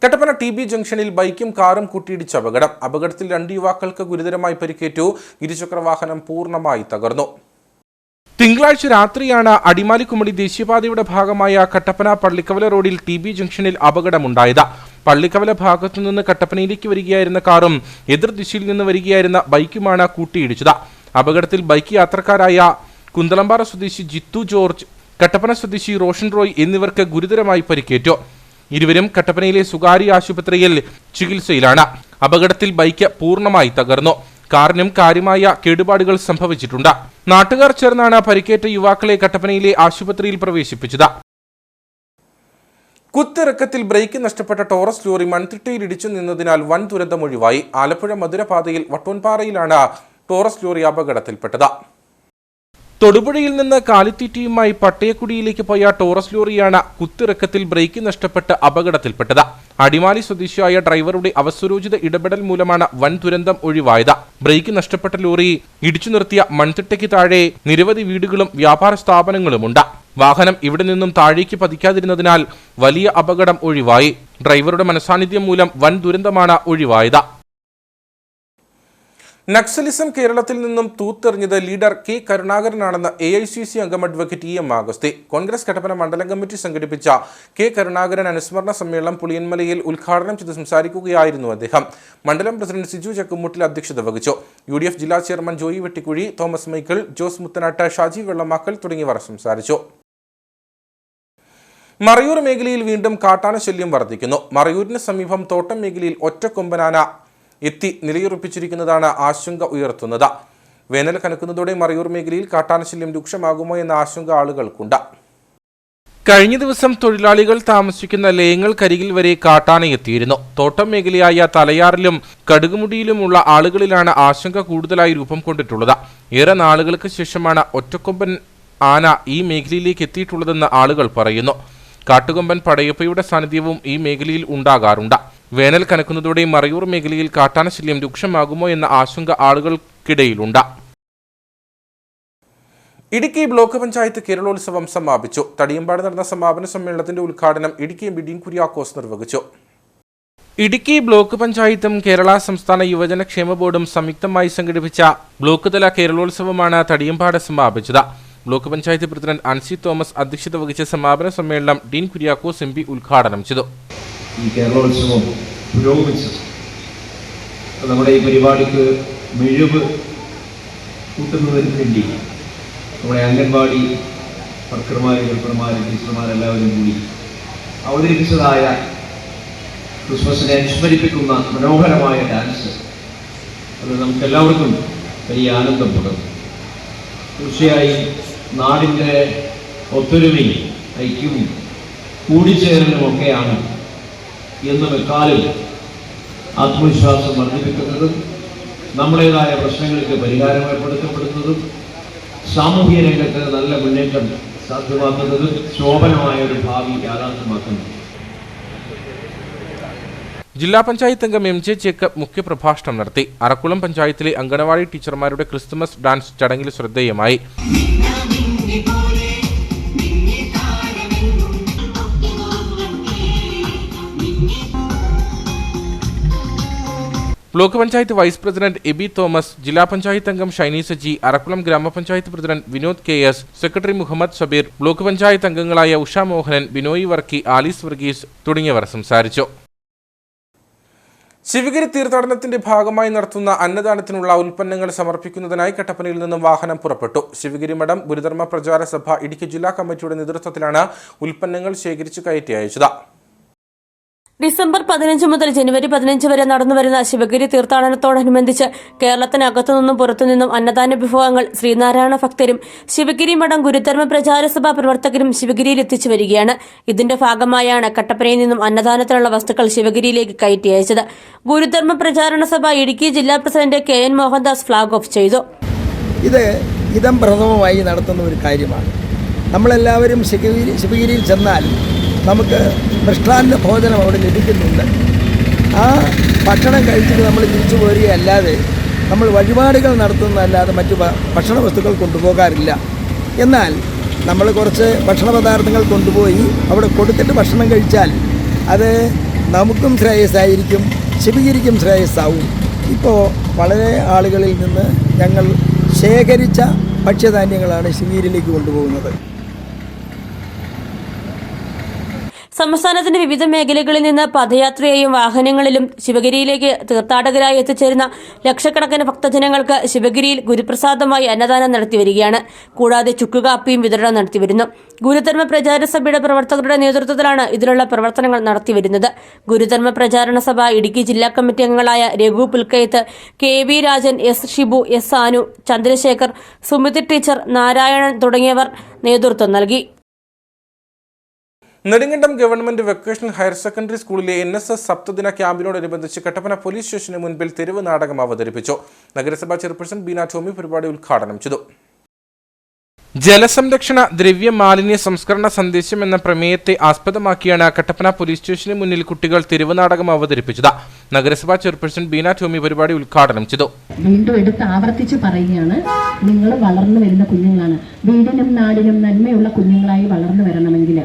കട്ടപ്പന TB ജംഗ്ഷനിൽ ബൈക്കും കാറും കൂട്ടിയിടിച്ച അപകടത്തിൽ 2 യുവാക്കൾക്ക് ഗുരുതരമായി പരിക്കേറ്റു. ഇരുചക്രവാഹനം പൂർണ്ണമായി തകർന്നു. തിങ്കളാഴ്ച രാത്രിയാണ് അടിമാലിക്കുമളി ദേശീയപാതയുടെ ഭാഗമായ കട്ടപ്പന പള്ളിക്കവല റോഡിൽ TB ജംഗ്ഷനിൽ അപകടമുണ്ടായത്. പള്ളിക്കവല ഭാഗത്തു നിന്ന് കട്ടപ്പനയിലേക്ക് വരികയായിരുന്ന കാറും എതിർദിശയിൽ നിന്ന് വരികയായിരുന്ന ബൈക്കുമാണ് കൂട്ടിയിടിച്ചത്. അപകടത്തിൽ ബൈക്ക് യാത്രക്കാരായ കുന്തളമ്പാറ സ്വദേശി ജിത്തു ജോർജ്, കട്ടപ്പന സ്വദേശി റോഷൻ റോയ് എന്നിവർക്ക് ഗുരുതരമായി പരിക്കേറ്റു. ഇരുവരും കട്ടപ്പനയിലെ സ്വകാര്യ ആശുപത്രിയിൽ ചികിത്സയിലാണ്. അപകടത്തിൽ ബൈക്ക് പൂർണ്ണമായി തകർന്നു. കാറിനും കാര്യമായ കേടുപാടുകൾ സംഭവിച്ചിട്ടുണ്ട്. നാട്ടുകാർ ചേർന്നാണ് പരിക്കേറ്റ യുവാക്കളെ കട്ടപ്പനയിലെ ആശുപത്രിയിൽ പ്രവേശിപ്പിച്ചത്. കുത്തിറക്കത്തിൽ ബ്രേക്ക് നഷ്ടപ്പെട്ട ടോറസ് ലോറി മൺതിട്ടയിൽ ഇടിച്ചു നിന്നതിനാൽ വൻ ദുരന്തം ഒഴിവായി. ആലപ്പുഴ മധുരപാതയിൽ വട്ടോൻപാറയിലാണ് ടോറസ് ലോറി അപകടത്തിൽപ്പെട്ടത്. തൊടുപുഴയിൽ നിന്ന് കാലിത്തീറ്റയുമായി പട്ടയക്കുടിയിലേക്ക് പോയ ടോറസ് ലോറിയാണ് കുത്തിറക്കത്തിൽ ബ്രേക്ക് നഷ്ടപ്പെട്ട് അപകടത്തിൽപ്പെട്ടത്. അടിമാലി സ്വദേശിയായ ഡ്രൈവറുടെ അവസരോചിത ഇടപെടൽ മൂലമാണ് വൻ ദുരന്തം ഒഴിവായത്. ബ്രേക്ക് നഷ്ടപ്പെട്ട ലോറി ഇടിച്ചു നിർത്തിയ മൺതിട്ടയ്ക്ക് താഴെ നിരവധി വീടുകളും വ്യാപാര സ്ഥാപനങ്ങളുമുണ്ട്. വാഹനം ഇവിടെ നിന്നും താഴേക്ക് പതിക്കാതിരുന്നതിനാൽ വലിയ അപകടം ഒഴിവായി. ഡ്രൈവറുടെ മനസാന്നിധ്യം മൂലം വൻ ദുരന്തമാണ് ഒഴിവായത്. നക്സലിസം കേരളത്തിൽ നിന്നും തൂത്തെറിഞ്ഞത് ലീഡർ കെ കരുണാകരനാണെന്ന് AICC അംഗം അഡ്വക്കേറ്റ് EM ആഗസ്തി. കോൺഗ്രസ് കട്ടപ്പന മണ്ഡലം കമ്മിറ്റി സംഘടിപ്പിച്ച കെ കരുണാകരൻ അനുസ്മരണ സമ്മേളനം പുളിയന്മലയിൽ ഉദ്ഘാടനം ചെയ്ത് സംസാരിക്കുകയായിരുന്നു അദ്ദേഹം. മണ്ഡലം പ്രസിഡന്റ് സിജു ചക്കുമുട്ടിൽ അധ്യക്ഷത വഹിച്ചു. UDF ജില്ലാ chairman Joy Vettikuzhi, Thomas Michael, Jose Muthanattu, Shaji Vellamakkal തുടങ്ങിയവർ സംസാരിച്ചു. മറയൂർ മേഖലയിൽ വീണ്ടും കാട്ടാന ശല്യം വർദ്ധിക്കുന്നു. മറയൂരിന് സമീപം തോട്ടം മേഖലയിൽ ഒറ്റക്കൊമ്പനാന എത്തി നിലയുറപ്പിച്ചിരിക്കുന്നതാണ് ആശങ്ക ഉയർത്തുന്നത്. വേനൽ കനക്കുന്നതോടെ മറയൂർ മേഖലയിൽ കാട്ടാനശല്യം രൂക്ഷമാകുമോ എന്ന ആശങ്ക ആളുകൾക്കുണ്ട്. കഴിഞ്ഞ ദിവസം തൊഴിലാളികൾ താമസിക്കുന്ന ലയങ്ങൾക്കരികിൽ വരെ കാട്ടാനയെത്തിയിരുന്നു. തോട്ടം മേഖലയായ തലയാറിലും കടുകുമുടിയിലുമുള്ള ആളുകളിലാണ് ആശങ്ക കൂടുതലായി രൂപം കൊണ്ടിട്ടുള്ളത്. ഏറെ നാളുകൾക്ക് ശേഷമാണ് ഒറ്റക്കൊമ്പൻ ആന ഈ മേഖലയിലേക്ക് എത്തിയിട്ടുള്ളതെന്ന് ആളുകൾ പറയുന്നു. കാട്ടുകൊമ്പൻ പടയപ്പയുടെ സാന്നിധ്യവും ഈ മേഖലയിൽ ഉണ്ടാകാറുണ്ട്. വേനൽ കനക്കുന്നതോടെ മറയൂർ മേഖലയിൽ കാട്ടാനശല്യം രൂക്ഷമാകുമോ എന്ന ആശങ്ക ആളുകൾക്കിടയിലുണ്ട്. ഇടുക്കി ബ്ലോക്ക് പഞ്ചായത്ത് കേരളോത്സവം സമാപിച്ചു. തടിയമ്പാട് നടന്ന സമാപന സമ്മേളനത്തിന്റെ ഉദ്ഘാടനം ഇടുക്കി MP ഡീൻ കുര്യാക്കോസ് നിർവഹിച്ചു. ഇടുക്കി ബ്ലോക്ക് പഞ്ചായത്തും കേരള സംസ്ഥാന യുവജന ക്ഷേമ ബോർഡും സംയുക്തമായി സംഘടിപ്പിച്ച ബ്ലോക്ക് തല കേരളോത്സവമാണ് തടിയമ്പാട് സമാപിച്ചത്. ബ്ലോക്ക് പഞ്ചായത്ത് പ്രസിഡന്റ് അൻസി തോമസ് അധ്യക്ഷത വഹിച്ച സമാപന സമ്മേളനം ഡീൻ കുര്യാക്കോസ് MP ഉദ്ഘാടനം ചെയ്തു. ഈ കേരളോത്സവം പുരോഗമിച്ചു. നമ്മുടെ ഈ പരിപാടിക്ക് മിഴിവ് കൂട്ടുന്നതിന് വേണ്ടി നമ്മുടെ അംഗൻവാടി വർക്കർമാർ, ഹെൽപ്പർമാർ, ടീച്ചർമാരെല്ലാവരും കൂടി അവതരിപ്പിച്ചതായ ക്രിസ്മസിനെ അനുസ്മരിപ്പിക്കുന്ന മനോഹരമായ ഡാൻസ്, അത് നമുക്കെല്ലാവർക്കും വലിയ ആനന്ദം പകർന്നു. തീർച്ചയായും നാടിൻ്റെ ഒത്തൊരുമയും ഐക്യവും കൂടിച്ചേരലുമൊക്കെയാണ് എന്നും എക്കാലം ആത്മവിശ്വാസം വർദ്ധിപ്പിക്കുന്നതും നമ്മുടേതായ പ്രശ്നങ്ങൾക്ക് പരിഹാരം ഏർപ്പെടുത്തപ്പെടുന്നതും സാമൂഹ്യ രംഗത്ത് നല്ല മുന്നേറ്റം സാധ്യമാക്കുന്നതും ശോഭനമായ ഒരു ഭാവി യാഥാർത്ഥ്യമാക്കുന്നു. ജില്ലാ പഞ്ചായത്ത് അംഗം MJ ജേക്കബ് മുഖ്യപ്രഭാഷണം നടത്തി. അറക്കുളം പഞ്ചായത്തിലെ അംഗനവാടി ടീച്ചർമാരുടെ ക്രിസ്തുമസ് ഡാൻസ് ചടങ്ങിൽ ശ്രദ്ധേയമായി. Block panchayat vice president Aby Thomas, ജില്ലാ പഞ്ചായത്ത് അംഗം ഷൈനി സജി, അറക്കുളം ഗ്രാമപഞ്ചായത്ത് president Vinod KS, secretary Muhammad Shabeer, block panchayat അംഗങ്ങളായ ഉഷ മോഹനൻ, ബിനോയ് വർക്കി, ആലീസ് വർഗീസ് തുടങ്ങിയവർ സംസാരിച്ചു. ശിവഗിരി തീർത്ഥാടനത്തിന്റെ ഭാഗമായി നടത്തുന്ന അന്നദാനത്തിനുള്ള ഉൽപ്പന്നങ്ങൾ സമർപ്പിക്കുന്നതിനായി കട്ടപ്പനയിൽ നിന്നും വാഹനം പുറപ്പെട്ടു. ശിവഗിരി മഠം ഗുരുധർമ്മ പ്രചാര സഭ ഇടുക്കി ജില്ലാ കമ്മിറ്റിയുടെ നേതൃത്വത്തിലാണ് ഉൽപ്പന്നങ്ങൾ ശേഖരിച്ചു കയറ്റി അയച്ചത്. ഡിസംബർ 15 മുതൽ ജനുവരി 15 വരെ നടന്നുവരുന്ന ശിവഗിരി തീർത്ഥാടനത്തോടനുബന്ധിച്ച് കേരളത്തിനകത്തുനിന്നും പുറത്തുനിന്നും അന്നദാന വിഭവങ്ങൾ ശ്രീനാരായണ ഭക്തരും ശിവഗിരി മഠം ഗുരുധർമ്മ പ്രചാരസഭ പ്രവർത്തകരും ശിവഗിരിയിൽ എത്തിച്ചു വരികയാണ്. ഇതിന്റെ ഭാഗമായാണ് കട്ടപ്പനയിൽ നിന്നും അന്നദാനത്തിനുള്ള വസ്തുക്കൾ ശിവഗിരിയിലേക്ക് കയറ്റി അയച്ചത്. ഗുരുധർമ്മ പ്രചാരണ സഭ ഇടുക്കി ജില്ലാ president KN Mohandas flag off ചെയ്തു. ഇത് ഇതം പ്രഥമമായി നടത്തുന്ന ഒരു കാര്യമാണ്. നമ്മളെല്ലാവരും ശിവഗിരിയിൽ ചെന്നാൽ നമുക്ക് മൃഷ്ടാന്ന ഭോജനം അവിടെ ലഭിക്കുന്നുണ്ട്. ആ ഭക്ഷണം കഴിച്ചിട്ട് നമ്മൾ തിരിച്ചു പോരുകയല്ലാതെ നമ്മൾ വഴിപാടുകൾ നടത്തുന്നതല്ലാതെ മറ്റു ഭക്ഷണ വസ്തുക്കൾ കൊണ്ടുപോകാറില്ല. എന്നാൽ നമ്മൾ കുറച്ച് ഭക്ഷണ പദാർത്ഥങ്ങൾ കൊണ്ടുപോയി അവിടെ കൊടുത്തിട്ട് ഭക്ഷണം കഴിച്ചാൽ അത് നമുക്കും ശ്രേയസ്സായിരിക്കും, ശിവഗിരിക്കും ശ്രേയസ്സാവും. ഇപ്പോൾ വളരെ ആളുകളിൽ നിന്ന് ഞങ്ങൾ ശേഖരിച്ച ഭക്ഷ്യധാന്യങ്ങളാണ് ശിവഗിരിയിലേക്ക് കൊണ്ടുപോകുന്നത്. സംസ്ഥാനത്തിന്റെ വിവിധ മേഖലകളിൽ നിന്ന് പദയാത്രയായും വാഹനങ്ങളിലും ശിവഗിരിയിലേക്ക് തീർത്ഥാടകരായി എത്തിച്ചേരുന്ന ലക്ഷക്കണക്കിന് ഭക്തജനങ്ങൾക്ക് ശിവഗിരിയിൽ ഗുരുപ്രസാദമായി അന്നദാനം നടത്തിവരികയാണ്. കൂടാതെ ചുക്കുകാപ്പിയും വിതരണം നടത്തിവരുന്നു. ഗുരുധർമ്മ പ്രചാര സഭയുടെ പ്രവർത്തകരുടെ നേതൃത്വത്തിലാണ് ഇതിനുള്ള പ്രവർത്തനങ്ങൾ നടത്തിവരുന്നത്. ഗുരുധർമ്മ പ്രചാരണ സഭ ഇടുക്കി ജില്ലാ കമ്മിറ്റി അംഗങ്ങളായ Raghu Pulkayath, KV Rajan, S Shibu, S Anu, Chandrasekhar, Sumithi teacher, Narayanan തുടങ്ങിയവർ നേതൃത്വം നൽകി. Nedumkandam government vocational higher secondary സ്കൂളിലെ NSS സപ്തദിന ക്യാമ്പിനോടനുബന്ധിച്ച് കട്ടപ്പന പോലീസ് സ്റ്റേഷന് മുൻപിൽ തെരുവ് നാടകം അവതരിപ്പിച്ചു. നഗരസഭാ ചെയർപേഴ്സൺ ബീന ടോമി പരിപാടി ഉദ്ഘാടനം ചെയ്തു. ജലസംരക്ഷണ ദ്രവ്യ മാലിന്യ സംസ്കരണ സന്ദേശം എന്ന പ്രമേയത്തെ ആസ്പദമാക്കിയാണ് കട്ടപ്പന പോലീസ് സ്റ്റേഷന് മുന്നിൽ കുട്ടികൾ തെരുവ് നാടകം അവതരിപ്പിച്ചത്. നഗരസഭാ ചെയർപേഴ്സൺ ബീന ടോമി പരിപാടി ഉദ്ഘാടനം ചെയ്തു. വീണ്ടും എടുത്ത് ആവർത്തിച്ച് പറയുകയാണ്, നിങ്ങൾ വളർന്നു വരുന്ന കുഞ്ഞുങ്ങളാണ്. വീടിനും നാടിനും നന്മയുള്ള കുഞ്ഞുങ്ങളായി വളർന്നു വരണമെങ്കിൽ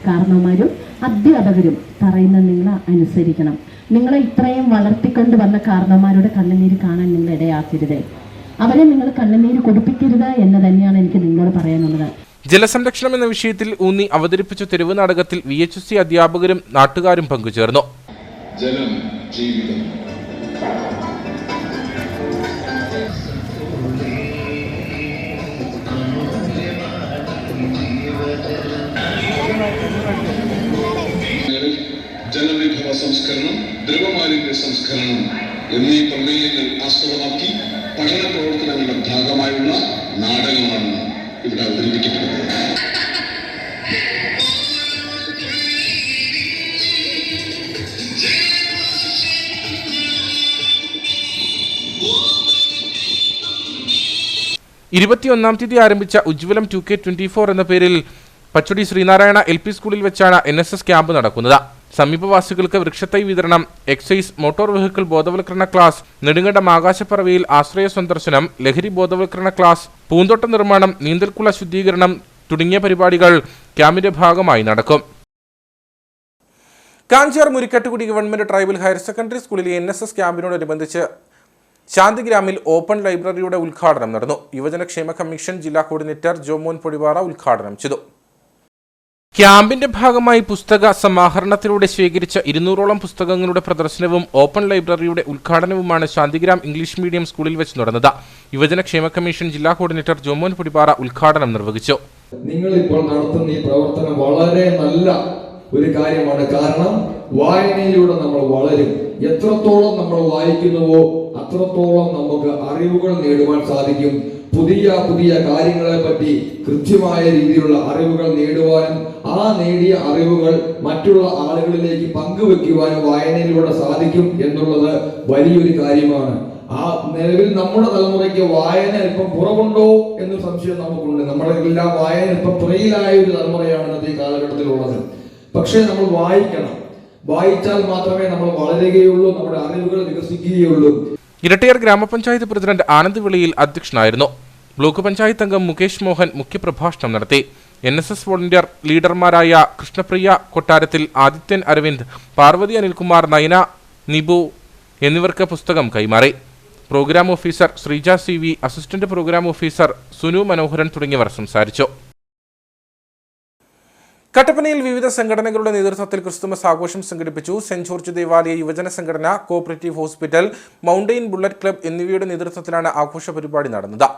കാരണവന്മാരും അധ്യാപകരും പറയുന്നത് നിങ്ങൾ അനുസരിക്കണം. നിങ്ങളെ ഇത്രയും വളർത്തിക്കൊണ്ട് വന്ന കാരണവന്മാരുടെ കണ്ണുനീര് കാണാൻ നിങ്ങൾ ഇടയാക്കരുത്. അവരെ നിങ്ങൾ കണ്ണുനീര് കൊടുപ്പിക്കരുത് എന്ന് തന്നെയാണ് എനിക്ക് നിങ്ങളോട് പറയാനുള്ളത്. ജലസംരക്ഷണം എന്ന വിഷയത്തിൽ ഊന്നി അവതരിപ്പിച്ച തെരുവ് നാടകത്തിൽ VHSC അധ്യാപകരും നാട്ടുകാരും പങ്കുചേർന്നു. ജലം ജീവിതം. ജലവിഭവ സംസ്കരണം, ദ്രവമാലിന്യ സംസ്കരണം എന്നീ പ്രമേയങ്ങൾ ആസ്പദമാക്കി പഠന പ്രവർത്തനങ്ങളുടെ ഭാഗമായുള്ള നാടകമാണ് ഇവിടെ അവതരിപ്പിക്കപ്പെടുന്നത്. തീയതി ആരംഭിച്ച ഉജ്ജ്വലം 2K24 എന്ന പേരിൽ പച്ചുടി ശ്രീനാരായണ LP സ്കൂളിൽ വെച്ചാണ് NSS ക്യാമ്പ് നടക്കുന്നത്. സമീപവാസികൾക്ക് വൃക്ഷത്തൈ വിതരണം, എക്സൈസ്, മോട്ടോർ വെഹിക്കിൾ ബോധവൽക്കരണ ക്ലാസ്, നെടുങ്കണ്ടം ആകാശപ്പറവയിൽ ആശ്രയ സന്ദർശനം, ലഹരി ബോധവൽക്കരണ ക്ലാസ്, പൂന്തോട്ട നിർമ്മാണം, നീന്തൽക്കുള ശുദ്ധീകരണം തുടങ്ങിയ പരിപാടികൾ ക്യാമ്പിന്റെ ഭാഗമായി നടക്കും. Kanjar Murikkattukudy government tribal higher secondary സ്കൂളിലെ NSS ക്യാമ്പിനോടനുബന്ധിച്ച് ശാന്തിഗ്രാമിൽ ഓപ്പൺ ലൈബ്രറിയുടെ ഉദ്ഘാടനം നടന്നു. യുവജനക്ഷേമ കമ്മീഷൻ ജില്ലാ കോർഡിനേറ്റർ ജോമോൻ പൊടിവാറ ഉദ്ഘാടനം ചെയ്തു. ക്യാമ്പിന്റെ ഭാഗമായി പുസ്തക സമാഹരണത്തിലൂടെ ശേഖരിച്ച 200ഓളം പുസ്തകങ്ങളുടെ പ്രദർശനവും ഓപ്പൺ ലൈബ്രറിയുടെ ഉദ്ഘാടനവുമാണ് ശാന്തിഗ്രാം ഇംഗ്ലീഷ് മീഡിയം സ്കൂളിൽ വെച്ച് നടന്നത്. യുവജനക്ഷേമ കമ്മീഷൻ ജില്ലാ കോർഡിനേറ്റർ ജോമോൻ പൊടിപ്പാറ ഉദ്ഘാടനം നിർവഹിച്ചു. നിങ്ങൾ ഇപ്പോൾ നടത്തുന്ന ഈ പ്രവർത്തനം വളരെ നല്ല ഒരു കാര്യമാണ്. കാരണം വായനയിലൂടെ നമ്മൾ വളരും. എത്രത്തോളം നമ്മൾ വായിക്കുന്നുവോ അത്രത്തോളം നമുക്ക് അറിവുകൾ നേടുവാൻ സാധിക്കും. പുതിയ പുതിയ കാര്യങ്ങളെ പറ്റി കൃത്യമായ രീതിയിലുള്ള അറിവുകൾ നേടുവാനും ആ നേടിയ അറിവുകൾ മറ്റുള്ള ആളുകളിലേക്ക് പങ്കുവെക്കുവാനും വായനയിലൂടെ സാധിക്കും എന്നുള്ളത് വലിയൊരു കാര്യമാണ്. ആ നിലവിൽ നമ്മുടെ തലമുറയ്ക്ക് വായന ഇപ്പം കുറവുണ്ടോ എന്ന് സംശയം നമുക്കുണ്ട്. നമ്മളെല്ലാം വായന ഇപ്പം പുറയിലായ ഒരു തലമുറയാണ് ഇന്നത്തെ കാലഘട്ടത്തിലുള്ളത്. പക്ഷേ നമ്മൾ വായിക്കണം. വായിച്ചാൽ മാത്രമേ നമ്മൾ വളരുകയുള്ളൂ, നമ്മുടെ അറിവുകൾ വികസിക്കുകയുള്ളൂ. ഇരട്ടയാർ ഗ്രാമപഞ്ചായത്ത് പ്രസിഡന്റ് ആനന്ദ് വിളിയിൽ അധ്യക്ഷനായിരുന്നു. ബ്ലോക്ക് പഞ്ചായത്ത് അംഗം മുകേഷ് മോഹൻ മുഖ്യപ്രഭാഷണം നടത്തി. NSS വോളണ്ടിയർ ലീഡർമാരായ കൃഷ്ണപ്രിയ കൊട്ടാരത്തിൽ, ആദിത്യൻ അരവിന്ദ്, പാർവതി അനിൽകുമാർ, നയന, നിബു എന്നിവർക്ക് പുസ്തകം കൈമാറി. Programme officer Sreeja CV, assistant programme officer Sunu Manoharan തുടങ്ങിയവർ സംസാരിച്ചു. കട്ടപ്പനയിൽ വിവിധ സംഘടനകളുടെ നേതൃത്വത്തിൽ ക്രിസ്തുമസ് ആഘോഷം സംഘടിപ്പിച്ചു. സെന്റ് ജോർജ് ദേവാലയ യുവജന സംഘടന, cooperative hospital, mountain bullet club എന്നിവയുടെ നേതൃത്വത്തിലാണ് ആഘോഷ പരിപാടി നടന്നത്.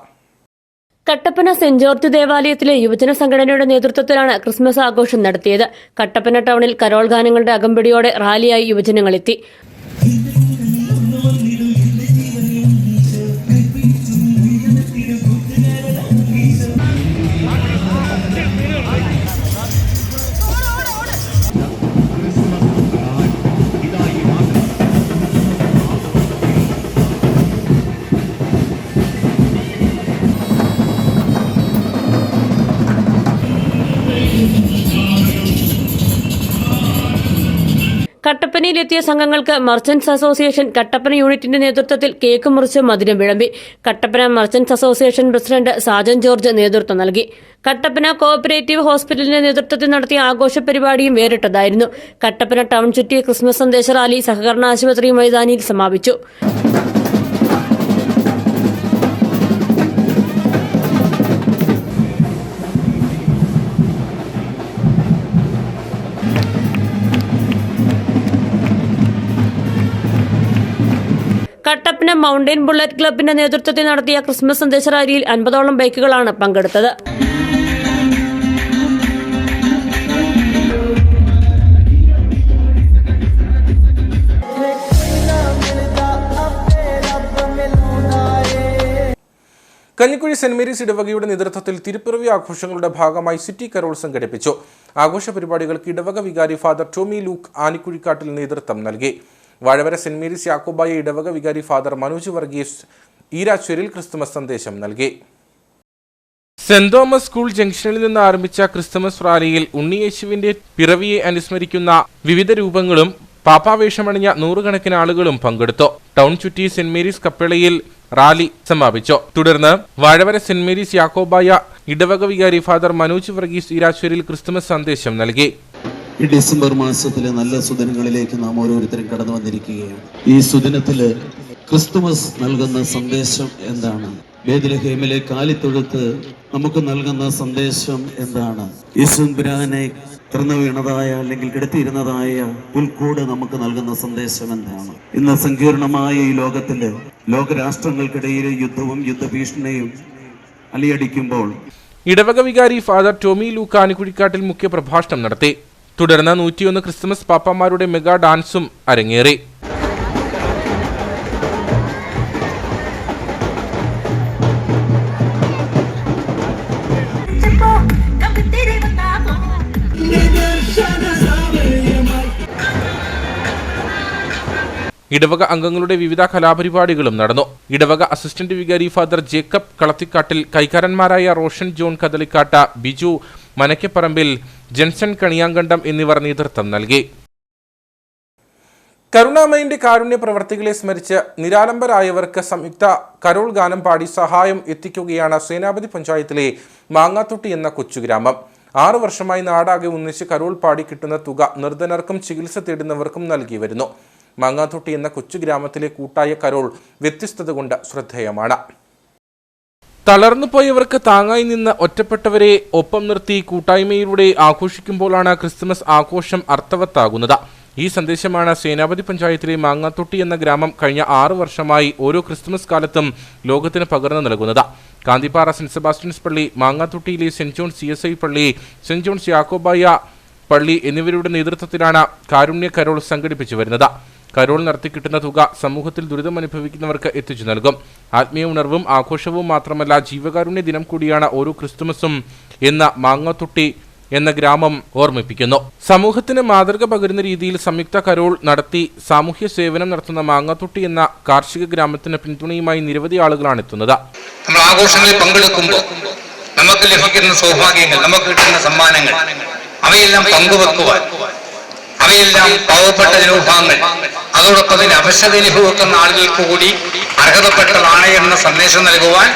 കട്ടപ്പന സെന്റ് ജോർജ് ദേവാലയത്തിലെ യുവജന സംഘടനയുടെ നേതൃത്വത്തിലാണ് ക്രിസ്മസ് ആഘോഷം നടത്തിയത്. കട്ടപ്പന ടൗണിൽ കരോൾ ഗാനങ്ങളുടെ അകമ്പടിയോടെ റാലിയായി യുവജനങ്ങളെത്തി. കട്ടപ്പനയിലെത്തിയ സംഘങ്ങൾക്ക് മർച്ചന്റ്സ് അസോസിയേഷൻ കട്ടപ്പന യൂണിറ്റിന്റെ നേതൃത്വത്തിൽ കേക്ക് മുറിച്ച് മധുരം വിളമ്പി. Kattappana merchants association president Sajan George നേതൃത്വം നൽകി. കട്ടപ്പന കോഓപ്പറേറ്റീവ് ഹോസ്പിറ്റലിന്റെ നേതൃത്വത്തിൽ നടത്തിയ ആഘോഷ പരിപാടിയും വേറിട്ടതായിരുന്നു. കട്ടപ്പന ടൗൺ ചുറ്റി ക്രിസ്മസ് സന്ദേശ റാലി സഹകരണ ആശുപത്രി മൈതാനിയിൽ സമാപിച്ചു. കട്ടപ്പന മൗണ്ടൻ ബുള്ളറ്റ് ക്ലബിന്റെ നേതൃത്വത്തിൽ നടത്തിയ ക്രിസ്മസ് സന്ദേശ റാലിയിൽ 50ഓളം ബൈക്കുകളാണ് പങ്കെടുത്തത്. കഞ്ഞിക്കുഴി സെന്റ് മേരീസ് ഇടവകയുടെ നേതൃത്വത്തിൽ തിരുപ്പിറവി ആഘോഷങ്ങളുടെ ഭാഗമായി സിറ്റി കരോൾ സംഘടിപ്പിച്ചു. ആഘോഷ പരിപാടികൾക്ക് ഇടവക വികാരി ഫാദർ ടോമി ലൂക്ക് ആനിക്കുഴിക്കാട്ടിൽ നേതൃത്വം നൽകി. വാഴവര സെന്റ് മേരീസ് യാക്കോബായ ഇടവക വികാരി ഫാദർ മനോജ് വർഗീസ് ഈരാച്ചേരിൽ ക്രിസ്തുമസ് സന്ദേശം നൽകി. സെന്റ് തോമസ് സ്കൂൾ ജംഗ്ഷനിൽ നിന്ന് ആരംഭിച്ച ക്രിസ്തുമസ് റാലിയിൽ ഉണ്ണിയേശുവിന്റെ പിറവിയെ അനുസ്മരിക്കുന്ന വിവിധ രൂപങ്ങളും പാപ്പാവേഷമണിഞ്ഞ നൂറുകണക്കിന് ആളുകളും പങ്കെടുത്തു. ടൗൺ ചുറ്റി സെന്റ് മേരീസ് കപ്പേളയിൽ റാലി സമാപിച്ചു. തുടർന്ന് വാഴവര സെന്റ് മേരീസ് യാക്കോബായ ഇടവക വികാരി ഫാദർ മനോജ് വർഗീസ് ഈരാച്ചേരിൽ ക്രിസ്തുമസ് സന്ദേശം നൽകി. ഈ ഡിസംബർ മാസത്തിലെ നല്ല സുദിനങ്ങളിലേക്ക് നാം ഓരോരുത്തരും കടന്നു വന്നിരിക്കുകയാണ്. ഈ സുദിനത്തില് ക്രിസ്തുമസ് നൽകുന്ന സന്ദേശം എന്താണ്? ബേത്ലഹേമിലെ കാലിത്തൊഴുത്ത് നമുക്ക് നൽകുന്ന സന്ദേശം എന്താണ്? യേശുബ്രാനെ തുറന്നു വീണതായ അല്ലെങ്കിൽ കിടത്തിയിരുന്നതായ പുൽക്കൂട് നമുക്ക് നൽകുന്ന സന്ദേശം എന്താണ്? ഇന്ന് സങ്കീർണമായ ഈ ലോകത്തില് ലോകരാഷ്ട്രങ്ങൾക്കിടയിലെ യുദ്ധവും യുദ്ധഭീഷണിയും അലിയടിക്കുമ്പോൾ ഇടവക വികാരി ഫാദർ ടോമി ലൂക്ക് ആനിക്കുഴിക്കാട്ടിൽ മുഖ്യ പ്രഭാഷണം നടത്തി. തുടർന്ന് 101 ക്രിസ്തുമസ് പാപ്പാമാരുടെ മെഗാ ഡാൻസും അരങ്ങേറി. ഇടവക അംഗങ്ങളുടെ വിവിധ കലാപരിപാടികളും നടന്നു. ഇടവക അസിസ്റ്റന്റ് വികാരി ഫാദർ ജേക്കബ് കളത്തിക്കാട്ടിൽ, കൈക്കാരന്മാരായ റോഷൻ ജോൺ കദളിക്കാട്ട, ബിജു മനക്കപ്പറമ്പിൽ, ജെൻസൺ കണിയാങ്കണ്ടം എന്നിവർ നേതൃത്വം നൽകി. കരുണാമയിന്റെ കാരുണ്യ പ്രവർത്തികളെ സ്മരിച്ച് നിരാലംബരായവർക്ക് സംയുക്ത കരോൾ ഗാനം പാടി സഹായം എത്തിക്കുകയാണ് സേനാപതി പഞ്ചായത്തിലെ മാങ്ങാത്തൊട്ടി എന്ന കൊച്ചുഗ്രാമം. 6 വർഷമായി നാടാകെ ഒന്നിച്ച് കരോൾ പാടി കിട്ടുന്ന തുക നിർധനർക്കും ചികിത്സ തേടുന്നവർക്കും നൽകി വരുന്നു. മാങ്ങാത്തൊട്ടി എന്ന കൊച്ചുഗ്രാമത്തിലെ കൂട്ടായ കരോൾ വ്യത്യസ്തത കൊണ്ട് ശ്രദ്ധേയമാണ്. തളർന്നുപോയവർക്ക് താങ്ങായി നിന്ന് ഒറ്റപ്പെട്ടവരെ ഒപ്പം നിർത്തി കൂട്ടായ്മയിലൂടെ ആഘോഷിക്കുമ്പോഴാണ് ക്രിസ്തുമസ് ആഘോഷം അർത്ഥവത്താകുന്നത്. ഈ സന്ദേശമാണ് സേനാപതി പഞ്ചായത്തിലെ മാങ്ങാത്തൊട്ടി എന്ന ഗ്രാമം കഴിഞ്ഞ 6 വർഷമായി ഓരോ ക്രിസ്തുമസ് കാലത്തും ലോകത്തിന് പകർന്നു നൽകുന്നത്. കാന്തിപ്പാറ സെന്റ് സെബാസ്റ്റ്യൻസ് പള്ളി, മാങ്ങാത്തൊട്ടിയിലെ സെന്റ് ജോൺസ് CSI പള്ളി, സെന്റ് ജോൺസ് യാക്കോബായ പള്ളി എന്നിവരുടെ നേതൃത്വത്തിലാണ് കാരുണ്യ കരോൾ സംഘടിപ്പിച്ചു വരുന്നത്. കരോൾ നടത്തി കിട്ടുന്ന തുക സമൂഹത്തിൽ ദുരിതമനുഭവിക്കുന്നവർക്ക് എത്തിച്ചു നൽകും. ആത്മീയ ഉണർവും ആഘോഷവും മാത്രമല്ല, ജീവകാരുണ്യ ദിനം കൂടിയാണ് ഓരോ ക്രിസ്തുമസും എന്ന മാങ്ങാത്തൊട്ടി എന്ന ഗ്രാമം ഓർമ്മിപ്പിക്കുന്നു. സമൂഹത്തിന് മാതൃക പകരുന്ന രീതിയിൽ സംയുക്ത കരോൾ നടത്തി സാമൂഹ്യ സേവനം നടത്തുന്ന മാങ്ങാത്തൊട്ടി എന്ന കാർഷിക ഗ്രാമത്തിന് പിന്തുണയുമായി നിരവധി ആളുകളാണ് എത്തുന്നത്. നമ്മൾ ആഘോഷങ്ങളിൽ പങ്കെടുക്കുമ്പോൾ നമുക്ക് ലഭിക്കുന്ന സൗഭാഗ്യങ്ങൾ, നമുക്ക് കിട്ടുന്ന സമ്മാനങ്ങൾ, അവയെല്ലാം പങ്കുവെക്കുവാൻ, അവയെല്ലാം പാവപ്പെട്ട ജനവിഭാഗങ്ങൾ, അതോടൊപ്പം തന്നെ അവശത അനുഭവിക്കുന്ന ആളുകൾക്ക് കൂടി അർഹതപ്പെട്ടതാണ് എന്ന സന്ദേശം നൽകുവാൻ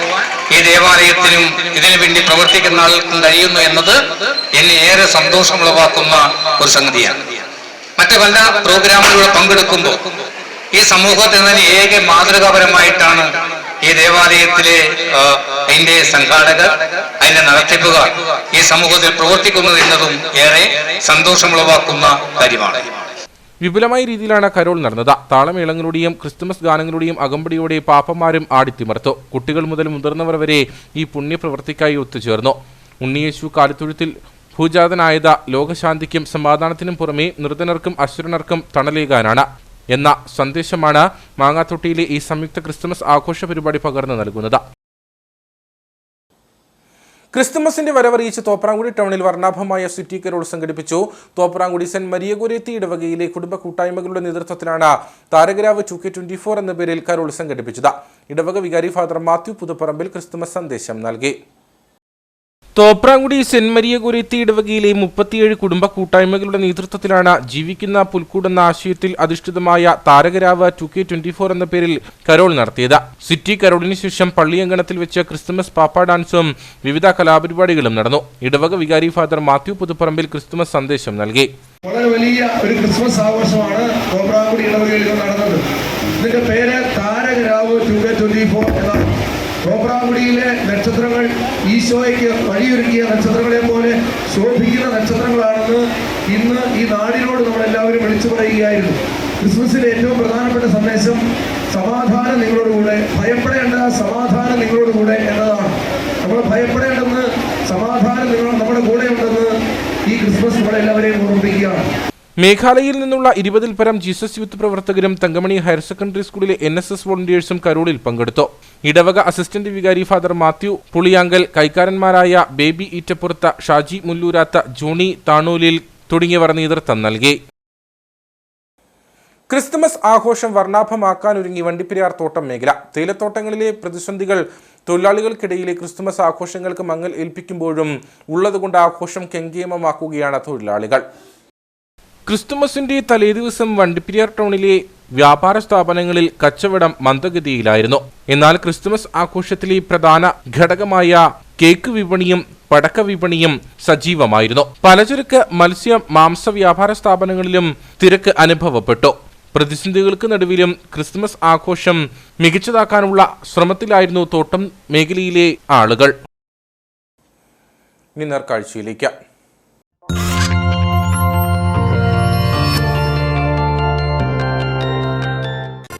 ഈ ദേവാലയത്തിനും ഇതിനു വേണ്ടി പ്രവർത്തിക്കുന്ന ആൾക്കും കഴിയുന്നു എന്നത് എന്നെ ഏറെ സന്തോഷമുളവാക്കുന്ന ഒരു സംഗതിയാണ്. മറ്റു പല പ്രോഗ്രാമുകളിലൂടെ പങ്കെടുക്കുമ്പോൾ ഈ സമൂഹത്തിന് തന്നെ ഏക മാതൃകാപരമായിട്ടാണ് ഈ ദേവാലയത്തിലെ അതിന്റെ സംഘാടകർ, അതിന്റെ നടത്തിപ്പുകാർ ഈ സമൂഹത്തിൽ പ്രവർത്തിക്കുന്നത് എന്നതും ഏറെ സന്തോഷമുളവാക്കുന്ന കാര്യമാണ്. വിപുലമായ രീതിയിലാണ് കരോൾ നടന്നത്. താളമേളങ്ങളുടെയും ക്രിസ്തുമസ് ഗാനങ്ങളുടെയും അകമ്പടിയോടെ പാപ്പന്മാരും ആടിത്തിമർത്തു. കുട്ടികൾ മുതൽ മുതിർന്നവർ വരെ ഈ പുണ്യപ്രവർത്തിക്കായി ഒത്തുചേർന്നു. ഉണ്ണിയേശു കാലിത്തൊഴുത്തിൽ ഭൂജാതനായത് ലോകശാന്തിക്കും സമാധാനത്തിനും പുറമെ നിർധനർക്കും അശരണർക്കും തണലേകാനാണ് എന്ന സന്ദേശമാണ് മാങ്ങാത്തൊട്ടിയിലെ ഈ സംയുക്ത ക്രിസ്തുമസ് ആഘോഷ പരിപാടി പകർന്നു നൽകുന്നത്. ക്രിസ്തുമസിന്റെ വരവറിയിച്ച് തോപ്രാംകുടി ടൗണിൽ വർണ്ണാഭമായ സിറ്റി കരോൾ സംഘടിപ്പിച്ചു. തോപ്രാംകുടി സെന്റ് മരിയഗോരേത്തി ഇടവകയിലെ കുടുംബ കൂട്ടായ്മകളുടെ നേതൃത്വത്തിലാണ് താരകരാവ് 2K24 എന്ന പേരിൽ കരോൾ സംഘടിപ്പിച്ചത്. ഇടവക വികാരി ഫാദർ മാത്യു പുതുപ്പറമ്പിൽ ക്രിസ്തുമസ് സന്ദേശം നൽകി. തോപ്രാംകുടി സെന്റ് മരിയ കുര്യത്തി ഇടവകയിലെ 37 കുടുംബ കൂട്ടായ്മകളുടെ നേതൃത്വത്തിലാണ് ജീവിക്കുന്ന പുൽക്കൂടെന്ന ആശയത്തിൽ അധിഷ്ഠിതമായ താരകരാവ് 2K24 എന്ന പേരിൽ കരോൾ നടത്തിയത്. സിറ്റി കരോളിന് ശേഷം പള്ളിയങ്കണത്തിൽ വെച്ച് ക്രിസ്തുമസ് പാപ്പ ഡാൻസും വിവിധ കലാപരിപാടികളും നടന്നു. ഇടവക വികാരി ഫാദർ മാത്യു പുതുപ്പറമ്പിൽ ക്രിസ്തുമസ് സന്ദേശം നൽകി. വളരെ വലിയ ഒരു ക്രിസ്മസ് ആഘോഷമാണ് തോപ്രാംകുടി ഇടവകയിൽ നടന്നത്. ഇതിന്റെ പേര് താരകരാവ് 2K24 എന്നാണ്. തോപ്രാംകുടിയിലെ നക്ഷത്രങ്ങൾ ഈശോയ്ക്ക് വഴിയൊരുക്കിയ നക്ഷത്രങ്ങളെ പോലെ ശോഭിക്കുന്ന നക്ഷത്രങ്ങളാണെന്ന് ഇന്ന് ഈ നാടിനോട് നമ്മളെല്ലാവരും വിളിച്ചു പറയുകയായിരുന്നു. ക്രിസ്മസിലെ ഏറ്റവും പ്രധാനപ്പെട്ട സന്ദേശം സമാധാനം നിങ്ങളോടുകൂടെ, ഭയപ്പെടേണ്ട സമാധാനം നിങ്ങളോടുകൂടെ എന്നതാണ്. നമ്മൾ ഭയപ്പെടേണ്ടെന്ന്, സമാധാനം നമ്മുടെ കൂടെ ഉണ്ടെന്ന് ഈ ക്രിസ്മസ് നമ്മളെല്ലാവരെയും ഓർമ്മിപ്പിക്കുകയാണ്. മേഘാലയയിൽ നിന്നുള്ള 20-ൽ പരം ജീസസ് യൂത്ത് പ്രവർത്തകരും തങ്കമണി ഹയർ സെക്കൻഡറി സ്കൂളിലെ NSS വോളണ്ടിയേഴ്സും കരോളിൽ പങ്കെടുത്തു. ഇടവക അസിസ്റ്റന്റ് വികാരി ഫാദർ മാത്യു പുളിയാങ്കൽ, കൈക്കാരന്മാരായ ബേബി ഈറ്റപ്പുറത്ത്, ഷാജി മുല്ലൂരാത്ത, ജോണി താണൂലിൽ തുടങ്ങിയവർ നേതൃത്വം നൽകി. ക്രിസ്തുമസ് ആഘോഷം വർണ്ണാഭമാക്കാനൊരുങ്ങി വണ്ടിപ്പെരിയാർ തോട്ടം മേഖല. തേയിലത്തോട്ടങ്ങളിലെ പ്രതിസന്ധികൾ തൊഴിലാളികൾക്കിടയിലെ ക്രിസ്തുമസ് ആഘോഷങ്ങൾക്ക് മങ്ങൽ ഏൽപ്പിക്കുമ്പോഴും ഉള്ളതുകൊണ്ട് ആഘോഷം കെങ്കേമമാക്കുകയാണ് തൊഴിലാളികൾ. ക്രിസ്തുമസിന്റെ തലേദിവസം വണ്ടിപ്പെരിയാർ ടൗണിലെ വ്യാപാര സ്ഥാപനങ്ങളിൽ കച്ചവടം മന്ദഗതിയിലായിരുന്നു. എന്നാൽ ക്രിസ്തുമസ് ആഘോഷത്തിലെ പ്രധാന ഘടകമായ കേക്ക് വിപണിയും പടക്ക വിപണിയും സജീവമായിരുന്നു. പലചരക്ക്, മത്സ്യ, മാംസ വ്യാപാര സ്ഥാപനങ്ങളിലും തിരക്ക് അനുഭവപ്പെട്ടു. പ്രതിസന്ധികൾക്ക് നടുവിലും ക്രിസ്തുമസ് ആഘോഷം മികച്ചതാക്കാനുള്ള ശ്രമത്തിലായിരുന്നു തോട്ടം മേഖലയിലെ ആളുകൾ. ഇനി നേർക്കാഴ്ചയിലേക്ക്.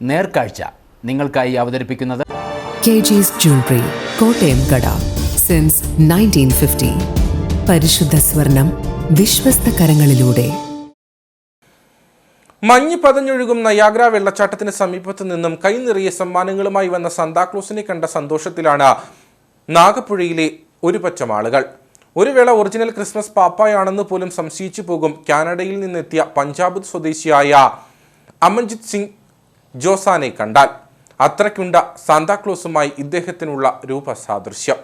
നേർക്കാഴ്ച നിങ്ങൾക്കായി അവതരിപ്പിക്കുന്നത് KG's Jewelry, കോട്ടയം കട. സിൻസ് 1950. പരിശുദ്ധ സ്വർണം വിശ്വസ്ത കരങ്ങളിലൂടെ. മഞ്ഞ് പതഞ്ഞൊഴുകും നയാഗ്ര വെള്ളച്ചാട്ടത്തിന് സമീപത്ത് നിന്നും കൈനിറിയ സമ്മാനങ്ങളുമായി വന്ന സാന്താക്ലോസിനെ കണ്ട സന്തോഷത്തിലാണ് നാഗപ്പുഴയിലെ ഒരു പറ്റം ആളുകൾ. ഒരു വേള ഒറിജിനൽ ക്രിസ്മസ് പാപ്പായാണെന്ന് പോലും സംശയിച്ചു പോകും കാനഡയിൽ നിന്നെത്തിയ പഞ്ചാബ് സ്വദേശിയായ അമൻജിത് സിംഗ് ജോസാനെ കണ്ടാൽ. അത്രയ്ക്കുണ്ട സാന്താക്ലോസുമായി ഇദ്ദേഹത്തിനുള്ള രൂപസാദൃശ്യം.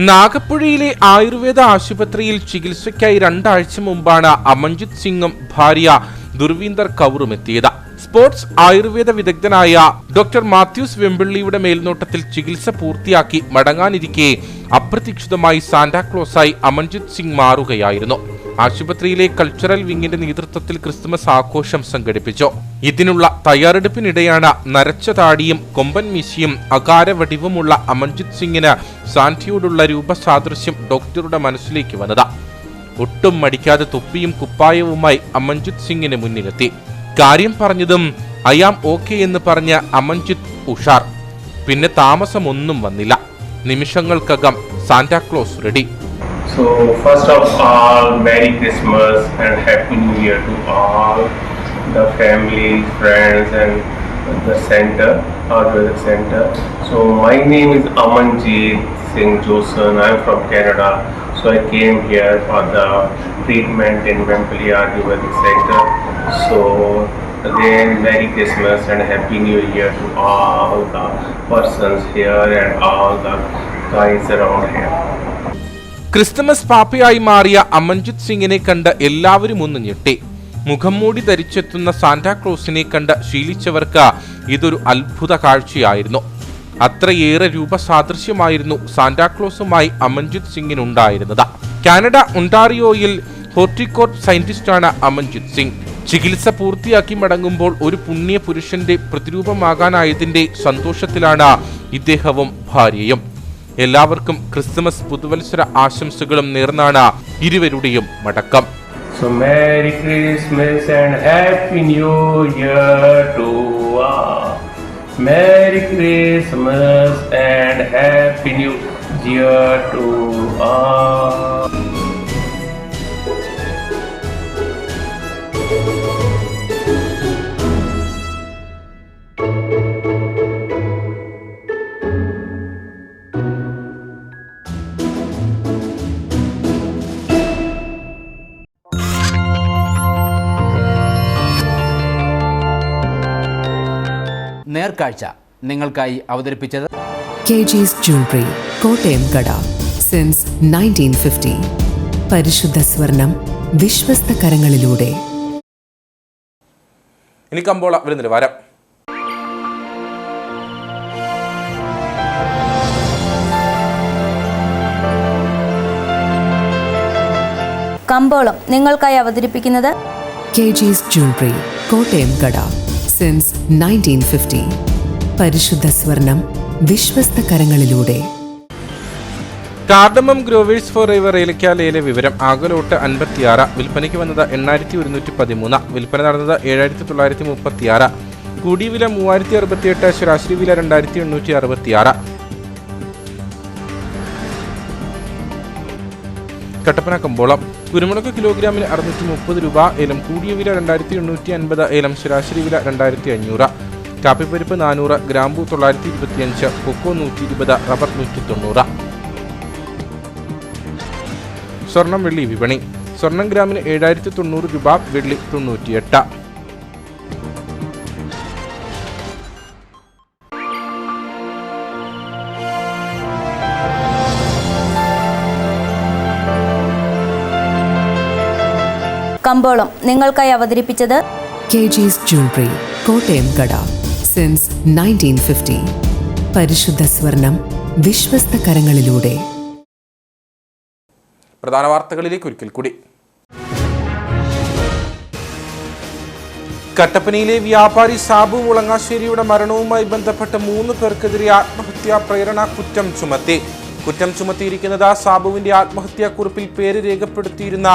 നാഗപ്പുഴയിലെ ആയുർവേദ ആശുപത്രിയിൽ ചികിത്സയ്ക്കായി 2 ആഴ്ച മുമ്പാണ് അമൻജിത് സിംഗും ഭാര്യ ദുർവീന്ദർ കൗറും എത്തിയത്. സ്പോർട്സ് ആയുർവേദ വിദഗ്ധനായ ഡോക്ടർ മാത്യൂസ് വെമ്പിള്ളിയുടെ മേൽനോട്ടത്തിൽ ചികിത്സ പൂർത്തിയാക്കി മടങ്ങാനിരിക്കെ അപ്രതീക്ഷിതമായി സാന്റാക്ലോസായി അമൻജിത് സിംഗ് മാറുകയായിരുന്നു. ആശുപത്രിയിലെ കൾച്ചറൽ വിങ്ങിന്റെ നേതൃത്വത്തിൽ ക്രിസ്തുമസ് ആഘോഷം സംഘടിപ്പിച്ചു. ഇതിനുള്ള തയ്യാറെടുപ്പിനിടെയാണ് നരച്ച താടിയും കൊമ്പൻ മീശയും അകാര വടിവുമുള്ള അമൻജിത് സിംഗിന് സാന്റിയോടുള്ള രൂപസാദൃശ്യം ഡോക്ടറുടെ മനസ്സിലേക്ക് വന്നത്. ഒട്ടും മടിക്കാതെ തൊപ്പിയും കുപ്പായവുമായി അമൻജിത് സിംഗിന് മുന്നിലെത്തി. കാര്യം പറഞ്ഞതും ഐ ആം ഓക്കെ എന്ന് പറഞ്ഞ അമൻജിത് ഉഷാർ. പിന്നെ താമസമൊന്നും വന്നില്ല. നിമിഷങ്ങൾക്കകം Santa Claus ready. So first of all, Merry Christmas and Happy New Year to all the family, friends and the center, Ayurvedic center. So my name is Amanjit Singh Josan. I am from Canada. So I came here for the treatment in Wembley Ayurvedic Center. So again, Merry Christmas and Happy New Year to all the persons here and all the guys around here. Christmas പാപ്പയായി മാറിയ അമൻജിത് സിംഗിനെ കണ്ട് എല്ലാവരും ഒന്ന് ഞെട്ടി. മുഖം മൂടി ധരിച്ചെത്തുന്ന സാന്റാക്ലോസിനെ കണ്ട് ശീലിച്ചവർക്ക് ഇതൊരു അത്ഭുത കാഴ്ചയായിരുന്നു. അത്രയേറെ രൂപസാദൃശ്യമായിരുന്നു സാന്റാക്ലോസുമായി അമൻജിത് സിംഗിനുണ്ടായിരുന്നത്. കാനഡ ഒണ്ടാറിയോയിൽ ഹോർട്ടിക്കോർപ്പ് സയന്റിസ്റ്റാണ് അമൻജിത് സിംഗ്. ചികിത്സ പൂർത്തിയാക്കി മടങ്ങുമ്പോൾ ഒരു പുണ്യ പുരുഷന്റെ പ്രതിരൂപമാകാനായതിന്റെ സന്തോഷത്തിലാണ് ഇദ്ദേഹവും ഭാര്യയും. എല്ലാവർക്കും ക്രിസ്തുമസ് പുതുവത്സര ആശംസകളും നേർന്നാണ് ഇരുവരുടെയും മടക്കം. So Merry Christmas and Happy New Year to all. Merry Christmas and Happy New Year to all. നേർക്കാഴ്ച നിങ്ങൾക്കായി അവതരിപ്പിച്ചത് കെജിസ് ജ്വല്ലറി, കോട്ടയം കട. സിൻസ് 1950. പരിശുദ്ധ സ്വർണം വിശ്വസ്ത കരങ്ങളിലൂടെ. ഇനി കമ്പോള വില നിലവാരം. കമ്പോളം നിങ്ങൾക്കായി അവതരിപ്പിക്കുന്നത് കെജിസ് ജ്വല്ലറി, കോട്ടയം കട. സിൻസ് 1950. പരിശുദ്ധ സ്വർണം വിശ്വസ്ത കരങ്ങളിലൂടെ. കാർഡമം ഗ്രോവേഴ്സ് ഫോർ എവർ ഏലക്കാലയിലെ വിവരം. ആകലോട്ട് 56, വിൽപ്പനയ്ക്ക് വന്നത് 8113, വിൽപ്പന നടന്നത് 7936, കൂടിയ വില 3068, ശരാശരി വില 2866. കട്ടപ്പന കമ്പോളം. കുരുമുളക് കിലോഗ്രാമിന് 630 രൂപ, ഏലം കൂടിയ വില 2850, ഏലം ശരാശരി വില 2500. കാപ്പിപ്പരിപ്പ് 400, ഗ്രാമ്പു 925, കൊക്കോ 120, റബ്ബർ 190. സ്വർണം വെള്ളി വിപണി. സ്വർണം ഗ്രാമിന് 7090 രൂപ, വെള്ളി 98. കമ്പോളം നിങ്ങൾക്കായി അവതരിപ്പിച്ചത് കെജിസ് ജ്വല്ലറി, കോട്ടയം കട. സിൻസ് 1950. പരിശുദ്ധ സ്വർണം വിശ്വസ്ത കരങ്ങളിലൂടെ. പ്രധാന വാർത്തകളിലേക്ക് ഒരിക്കൽ കൂടി. കട്ടപ്പനയിലെ വ്യാപാരി സാബു മുളങ്ങാശ്ശേരിയുടെ മരണവുമായി ബന്ധപ്പെട്ട് 3 പേർക്കെതിരെ ആത്മഹത്യാ പ്രേരണ കുറ്റം ചുമത്തി. കുറ്റം ചുമത്തിയിരിക്കുന്നത് സാബുവിന്റെ ആത്മഹത്യാക്കുറിപ്പിൽ പേര് രേഖപ്പെടുത്തിയിരുന്ന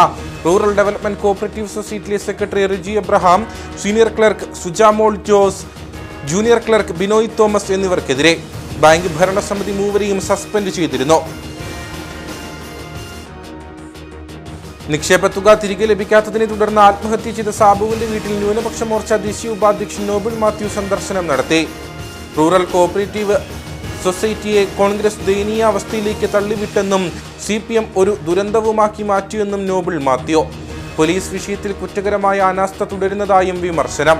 റൂറൽ ഡെവലപ്മെന്റ് കോഓപ്പറേറ്റീവ് സൊസൈറ്റിയിലെ secretary Riji Abraham, senior clerk Sujamol Jose, junior clerk Binoy Thomas എന്നിവർക്കെതിരെ. ബാങ്ക് ഭരണസമിതി 3 സസ്പെൻഡ് ചെയ്തിരുന്നു. നിക്ഷേപത്തുക തിരികെ ലഭിക്കാത്തതിനെ തുടർന്ന് ആത്മഹത്യ ചെയ്ത സാബുവിന്റെ വീട്ടിൽ ന്യൂനപക്ഷ മോർച്ച ദേശീയ ഉപാധ്യക്ഷൻ നോബിൾ മാത്യു സന്ദർശനം നടത്തി. റൂറൽ കോഓപ്പറേറ്റീവ് സൊസൈറ്റിയെ കോൺഗ്രസ് ദയനീയ അവസ്ഥയിലേക്ക് തള്ളിവിട്ടെന്നും CPM ഒരു ദുരന്തവുമാക്കി മാറ്റിയെന്നും നോബിൾ മാത്യു. പോലീസ് വിഷയത്തിൽ കുറ്റകരമായ അനാസ്ഥ തുടരുന്നതായും വിമർശനം.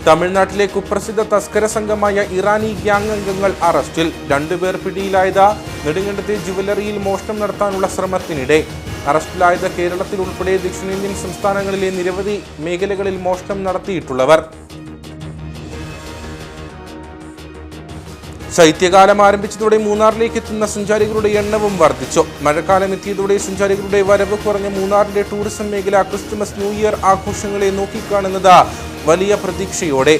തമിഴ്നാട്ടിലെ കുപ്രസിദ്ധ തസ്കര സംഘമായ ഇറാനി ഗ്യാങ് അംഗങ്ങൾ അറസ്റ്റിൽ. 2 പേർ പിടിയിലായത് നെടുങ്കണ്ടത്തെ ജുവലറിയിൽ മോഷണം നടത്താനുള്ള ശ്രമത്തിനിടെ. അറസ്റ്റിലായത് കേരളത്തിൽ ഉൾപ്പെടെ ദക്ഷിണേന്ത്യൻ സംസ്ഥാനങ്ങളിലെ നിരവധി മേഖലകളിൽ മോഷണം നടത്തിയിട്ടുള്ളവർ. ശൈത്യകാലം ആരംഭിച്ചതോടെ മൂന്നാറിലേക്ക് എത്തുന്ന സഞ്ചാരികളുടെ എണ്ണവും വർദ്ധിച്ചു. മഴക്കാലം എത്തിയതോടെ സഞ്ചാരികളുടെ വരവ് കുറഞ്ഞ മൂന്നാറിന്റെ ടൂറിസം മേഖല ക്രിസ്തുമസ് ന്യൂ ഇയർ ആഘോഷങ്ങളെ നോക്കിക്കാണുന്നത് വലിയ പ്രതീക്ഷയോടെ.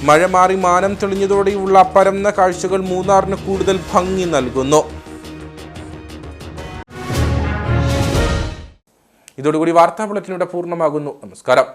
മഴ മാറി മാനം തെളിഞ്ഞതോടെയുള്ള പരന്ന കാഴ്ചകൾ മൂന്നാറിന് കൂടുതൽ ഭംഗി നൽകുന്നു. ഇതോടുകൂടി വാർത്താ ബുള്ളറ്റിൻ ഇവിടെ പൂർണ്ണമാകുന്നു. നമസ്കാരം.